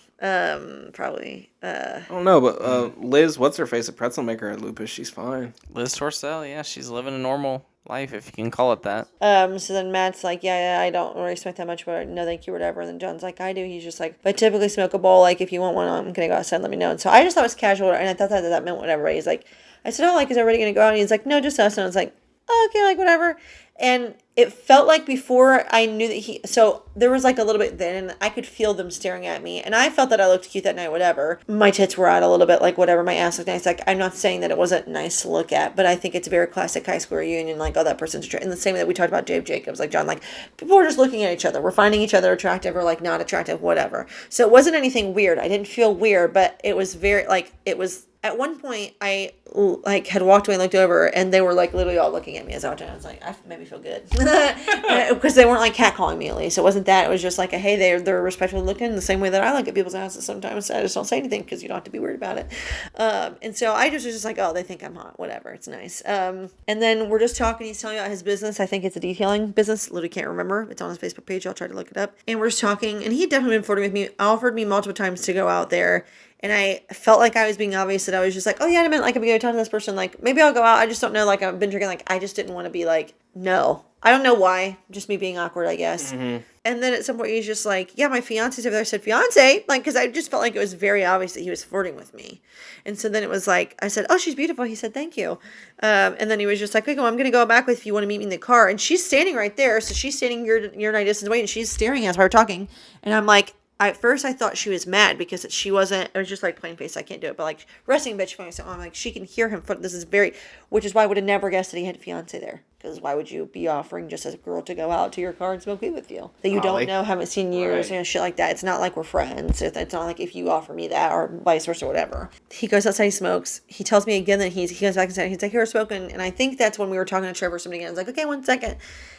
probably. I don't know, but Liz, what's her face? A pretzel maker had lupus. She's fine. Liz Torcell, yeah, she's living a normal life, if you can call it that. So then Matt's like, yeah, I don't really smoke that much, but no thank you, whatever. And then John's like, I do. He's just like, but I typically smoke a bowl. Like, if you want one, I'm going to go outside and let me know. And so I just thought it was casual, and I thought that meant whatever. He's like, I said, oh, like, is everybody going to go out? And he's like, no, just us. And I was like, oh, okay, like, whatever. And it felt like before I knew that so there was like a little bit then, and I could feel them staring at me, and I felt that I looked cute that night, whatever. My tits were out a little bit, like, whatever, my ass looked nice. Like, I'm not saying that it wasn't nice to look at, but I think it's a very classic high school reunion, like, oh, that person's attractive. In the same way that we talked about Dave Jacobs, like, John, like, people were just looking at each other. We're finding each other attractive or, like, not attractive, whatever. So it wasn't anything weird. I didn't feel weird, but it was very, like, it was... At one point, I like had walked away and looked over, and they were like literally all looking at me as I was doing. I was like, that made me feel good because they weren't like catcalling me at least. It wasn't that. It was just like, hey, they're respectfully looking the same way that I look at people's asses sometimes. I just don't say anything because you don't have to be weird about it. And so I just was just like, oh, they think I'm hot, whatever. It's nice. And then we're just talking. He's telling me about his business. I think it's a detailing business. Literally can't remember. It's on his Facebook page. I'll try to look it up. And we're just talking, and he had definitely been flirting with me. Offered me multiple times to go out there. And I felt like I was being obvious that I was just like, oh, yeah, I meant like I'm going to talk to this person. Like, maybe I'll go out. I just don't know. Like, I've been drinking. Like, I just didn't want to be like, no. I don't know why. Just me being awkward, I guess. Mm-hmm. And then at some point, he's just like, yeah, my fiance's over there. I said, fiance? Like, because I just felt like it was very obvious that he was flirting with me. And so then it was like, I said, oh, she's beautiful. He said, thank you. And then he was just like, okay, well, I'm going to go back with you. You want to meet me in the car? And she's standing right there. So she's standing your night distance away, and she's staring at us while we're talking. And I'm like, at first I thought she was mad because she wasn't, it was just like plain face, I can't do it, but like resting bitch phone, so I'm like, she can hear him, this is very, which is why I would have never guessed that he had a fiance there, because why would you be offering just as a girl to go out to your car and smoke weed with you, that you don't know, haven't seen years, right. Shit like that. It's not like we're friends, it's not like if you offer me that, or vice versa, whatever. He goes outside, he smokes, he tells me again that he goes back inside, he's like, here, we're smoking, and I think that's when we were talking to Trevor or somebody again. I was like, okay, 1 second,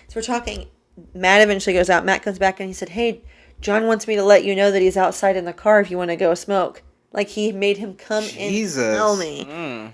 so we're talking, Matt eventually goes out, Matt comes back and he said, hey, John wants me to let you know that he's outside in the car if you want to go smoke. Like, he made him come and tell me.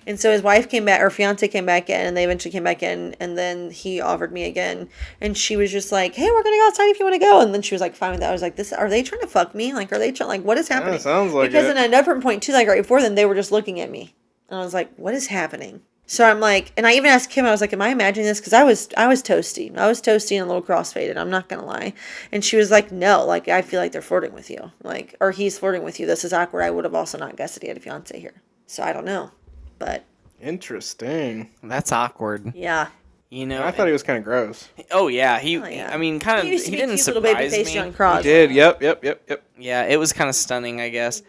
And so his wife came back, or fiance came back in, and they eventually came back in, and then he offered me again. And she was just like, hey, we're going to go outside if you want to go. And then she was like, fine with that. I was like, are they trying to fuck me? Like, are they trying, like, what is happening? Yeah, sounds like because at another point, too, like, right before then, they were just looking at me. And I was like, what is happening? So I'm like, and I even asked Kim, I was like, am I imagining this? Because I was toasty. I was toasty and a little crossfaded. I'm not going to lie. And she was like, no, like, I feel like they're flirting with you. Like, or he's flirting with you. This is awkward. I would have also not guessed that he had a fiance here. So I don't know. But. Interesting. That's awkward. Yeah. You know, I thought he was kind of gross. Oh, yeah. Yeah. I mean, kind of, he didn't surprise me. He did. Yep. Yeah, it was kind of stunning, I guess.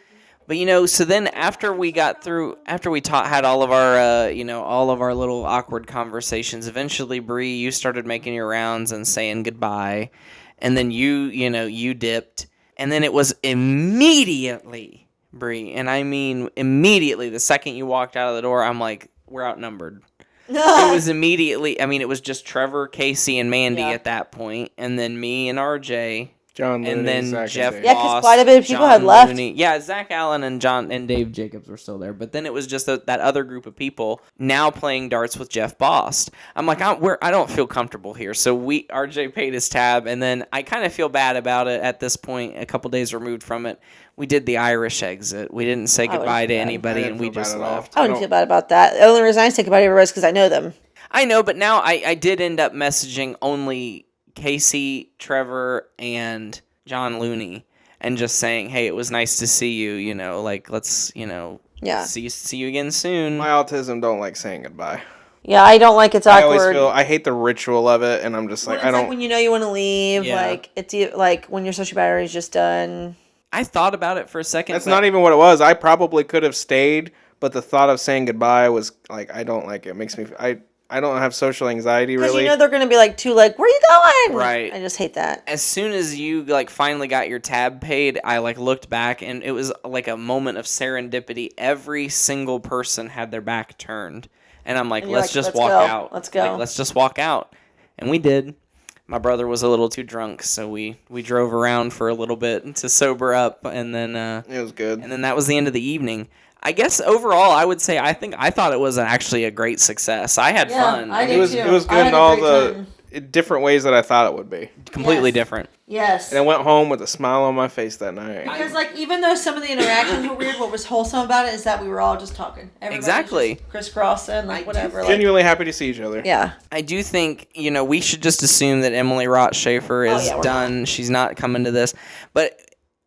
But, you know, so then after we got through, after we had all of our, all of our little awkward conversations, eventually, Bree, you started making your rounds and saying goodbye. And then you dipped. And then it was immediately, Bree, and I mean immediately, the second you walked out of the door, I'm like, we're outnumbered. It was immediately, I mean, it was just Trevor, Casey, and Mandy at that point. And then me and RJ. John Looney, and then Zach Jeff and Yeah, because quite a bit of people had left. Looney. Yeah, Zach Allen and John and Dave Jacobs were still there. But then it was just that other group of people now playing darts with Jeff Bost. I'm like, I don't feel comfortable here. So RJ paid his tab, and then I kind of feel bad about it at this point, a couple days removed from it. We did the Irish exit. We didn't say goodbye to anybody, and we just left. I wouldn't feel bad about that. The only reason I say goodbye to everybody is because I know them. I know, but now I did end up messaging only Casey, Trevor, and John Looney. and just saying, hey, it was nice to see you, you know, like, let's, you know, Yeah. see you again soon. My autism don't like saying goodbye. Yeah, I don't like it's I awkward. always feel I hate the ritual of it, and I'm just when like it's I don't. like when you know you want to leave, Yeah. like it's like when your social battery's just done. I thought about it for a second. That's but not even what it was. I probably could have stayed, but the thought of saying goodbye was like I don't like it. It makes me I don't have social anxiety Because really. you know they're gonna be like too like, where you going? Right. I just hate that. As soon as you like finally got your tab paid, I like looked back and it was like a moment of serendipity. Every single person had their back turned, and I'm like, And you're let's like, just "Let's walk go. out. Let's go." Like, let's just walk out, and we did. My brother was a little too drunk, so we drove around for a little bit to sober up, and then It was good. and then that was the end of the evening. I guess overall, I would say I thought it was actually a great success. I had fun. I mean, did It was too. it was I good had in a all great the time. different ways that I thought it would be. completely Yes. different. Yes. And I went home with a smile on my face that night. Because like even though some of the interactions were weird, what was wholesome about it is that we were all just talking. Everybody was Exactly. just crisscrossing, like whatever. Like, Genuinely happy to see each other. yeah. I do think, you know, we should just assume that Emily Rott Schaefer is yeah, we're done. She's not coming to this. But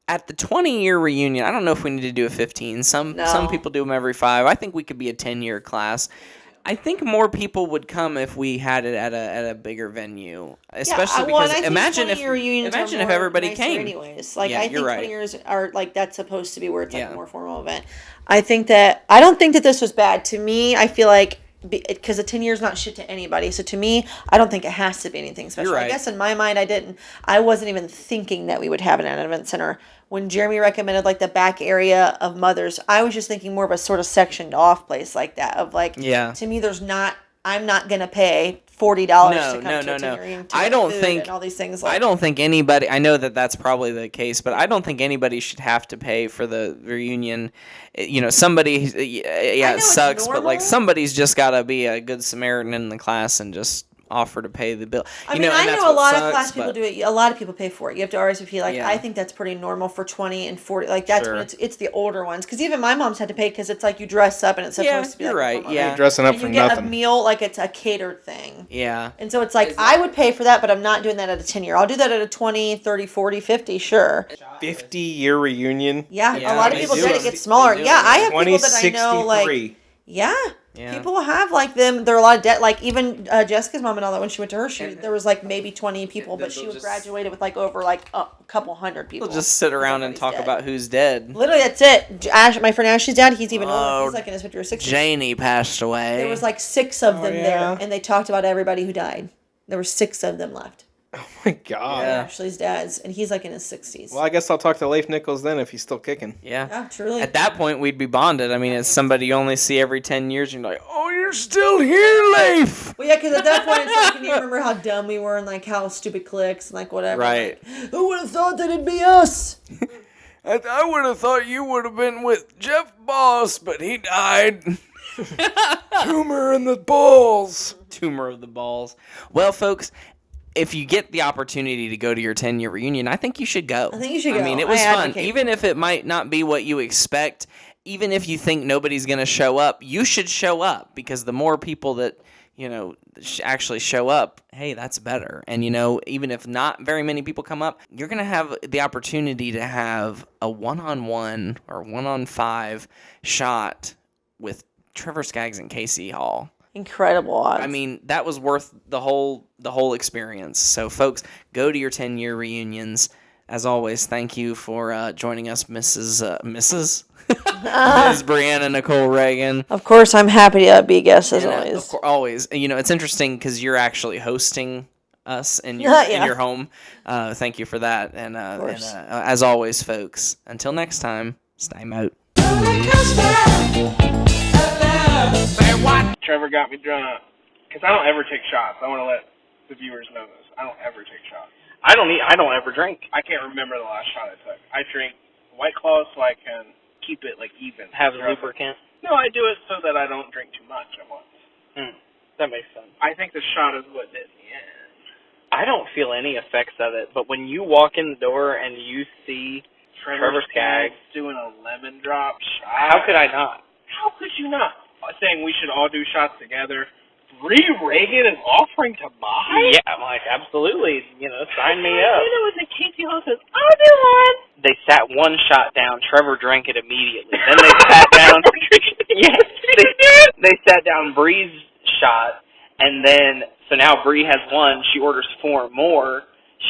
at the 20-year reunion, I don't know if we need to do a 15. Some No. people do them every 5. I think we could be a 10-year class. I think more people would come if we had it at a bigger venue, especially well, and because I think imagine 20-year reunions are if more everybody nicer came. anyways. Like Yeah, I you're think right. 20 years are like that's supposed to be where it's like Yeah. a more formal event. I don't think that this was bad. To me, I feel like because the 10 years not shit to anybody. So to me, I don't think it has to be anything special. You're right. I guess in my mind, I wasn't even thinking that we would have it at an event center. When Jeremy recommended like the back area of Mother's, I was just thinking more of a sort of sectioned off place like that. Of like, Yeah. to me, I'm not gonna pay $40 to come to a 10-year reunion. To I get don't food think and all these things. I don't think anybody. I know that that's probably the case, but I don't think anybody should have to pay for the reunion. You know, somebody. Yeah, know it it's sucks, but like normal. somebody's just got to be a good Samaritan in the class and just offer to pay the bill. I You mean, know, and I that's know a what lot of sucks, class people but- do it. A lot of people pay for it. You have to RSVP. Like, Yeah. I think that's pretty normal for 20 and 40. Like, that's Sure. when it's the older ones. Because even my mom's had to pay because it's like you dress up and it's supposed Yeah, to be you're like a right, formal yeah. event. Dressing up And for you get a nothing. meal like it's a catered thing. Yeah. And so it's like, I would pay for that, but I'm not doing that at a 10-year. I'll do that at a 20, 30, 40, 50, sure. 50-year reunion. Yeah, Yeah, a lot of they people do did. them. It gets smaller. They do Yeah, them. I have people that I know, like, 2063. yeah. Yeah. People have like them. There are a lot of debt. Like even Jessica's mom and all that. When she went to her, there was like maybe 20 people, but she would graduated with like over like a couple hundred people. We'll just sit around and Everybody's talk dead. about who's dead. Literally, that's it. My friend Ashley's dad. He's even older. Oh, He's like in his 50s or 60s. Janie passed away. There was like 6 of them yeah. there, and they talked about everybody who died. There were 6 of them left. Oh my god. Yeah. Ashley's dad's, and he's like in his 60s. Well, I guess I'll talk to Leif Nichols then if he's still kicking. Yeah. Yeah, truly. At that point, we'd be bonded. I mean, it's somebody you only see every 10 years, and you're like, oh, you're still here, Leif! Well, yeah, because at that point, it's like, can you remember how dumb we were and like how stupid cliques and like whatever? Right. Like, who would have thought that it'd be us? I would have thought you would have been with Jeff Boss, but he died. Tumor in the balls. Tumor of the balls. Well, folks, if you get the opportunity to go to your 10-year reunion, I think you should go. I think you should I go. mean, it was I fun. advocate Even if it might not be what you expect, even if you think nobody's going to show up, you should show up, because the more people that, you know, actually show up, hey, that's better. And, you know, even if not very many people come up, you're going to have the opportunity to have a 1-on-1 or 1-on-5 shot with Trevor Skaggs and Casey Hall. Incredible odds. I mean, that was worth the whole experience. So, folks, go to your 10-year reunions. As always, thank you for joining us, Ms. Brianna Nicole Reagan. of course, I'm happy to be a guest as And, always. of course, always. You know, it's interesting because you're actually hosting us in your Yeah. in your home. Thank you for that. And as always, folks, until next time, stay out. Trevor got me drunk. Because I don't ever take shots. I want to let the viewers know this. I don't ever take shots. I don't ever drink. I can't remember the last shot I took. I drink White Claw so I can keep it like even. Have lubricant. No, I do it so that I don't drink too much at once. That makes sense. I think the shot is what did me in. I don't feel any effects of it, but when you walk in the door and you see Trevor Skaggs doing a lemon drop shot. how could I not? How could you not? Saying we should all do shots together. Bree Reagan is offering to buy? Yeah, I'm like, absolutely. Sign me up. You know what the Casey Hall says, I'll do one. They sat one shot down. Trevor drank it immediately. Then they sat down. Yeah, they sat down Bree's shot, and then so now Bree has one. She orders 4 more.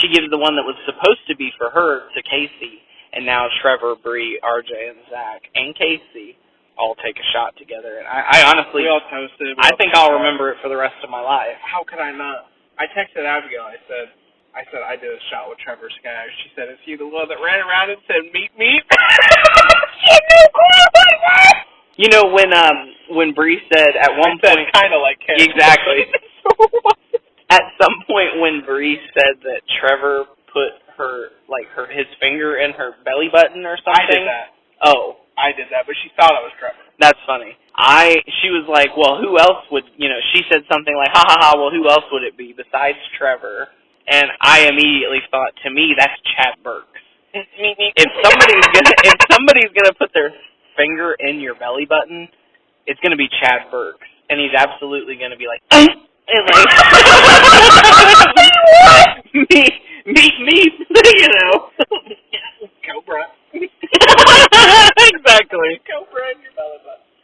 She gives the one that was supposed to be for her to Casey, and now Trevor, Bree, RJ, and Zach, and Casey all take a shot together. And I honestly, We all toasted. I think I'll remember it for the rest of my life. How could I not? I texted Abigail. I said I did a shot with Trevor Skaggs. She said, "Is he the one that ran around and said meet me?" She had no clue what that. When Bree said at one point, kind of like him. exactly. At some point when Bree said that Trevor put his finger in her belly button or something. I did that. Oh. I did that, but she thought it was Trevor. That's funny. She was like, well, who else would, she said something like, ha ha ha, well, who else would it be besides Trevor? And I immediately thought, to me, that's Chad Burks. If somebody's gonna put their finger in your belly button, it's gonna be Chad Burks. And he's absolutely gonna be like, and like, me, Cobra. exactly. Cobra in your belly button.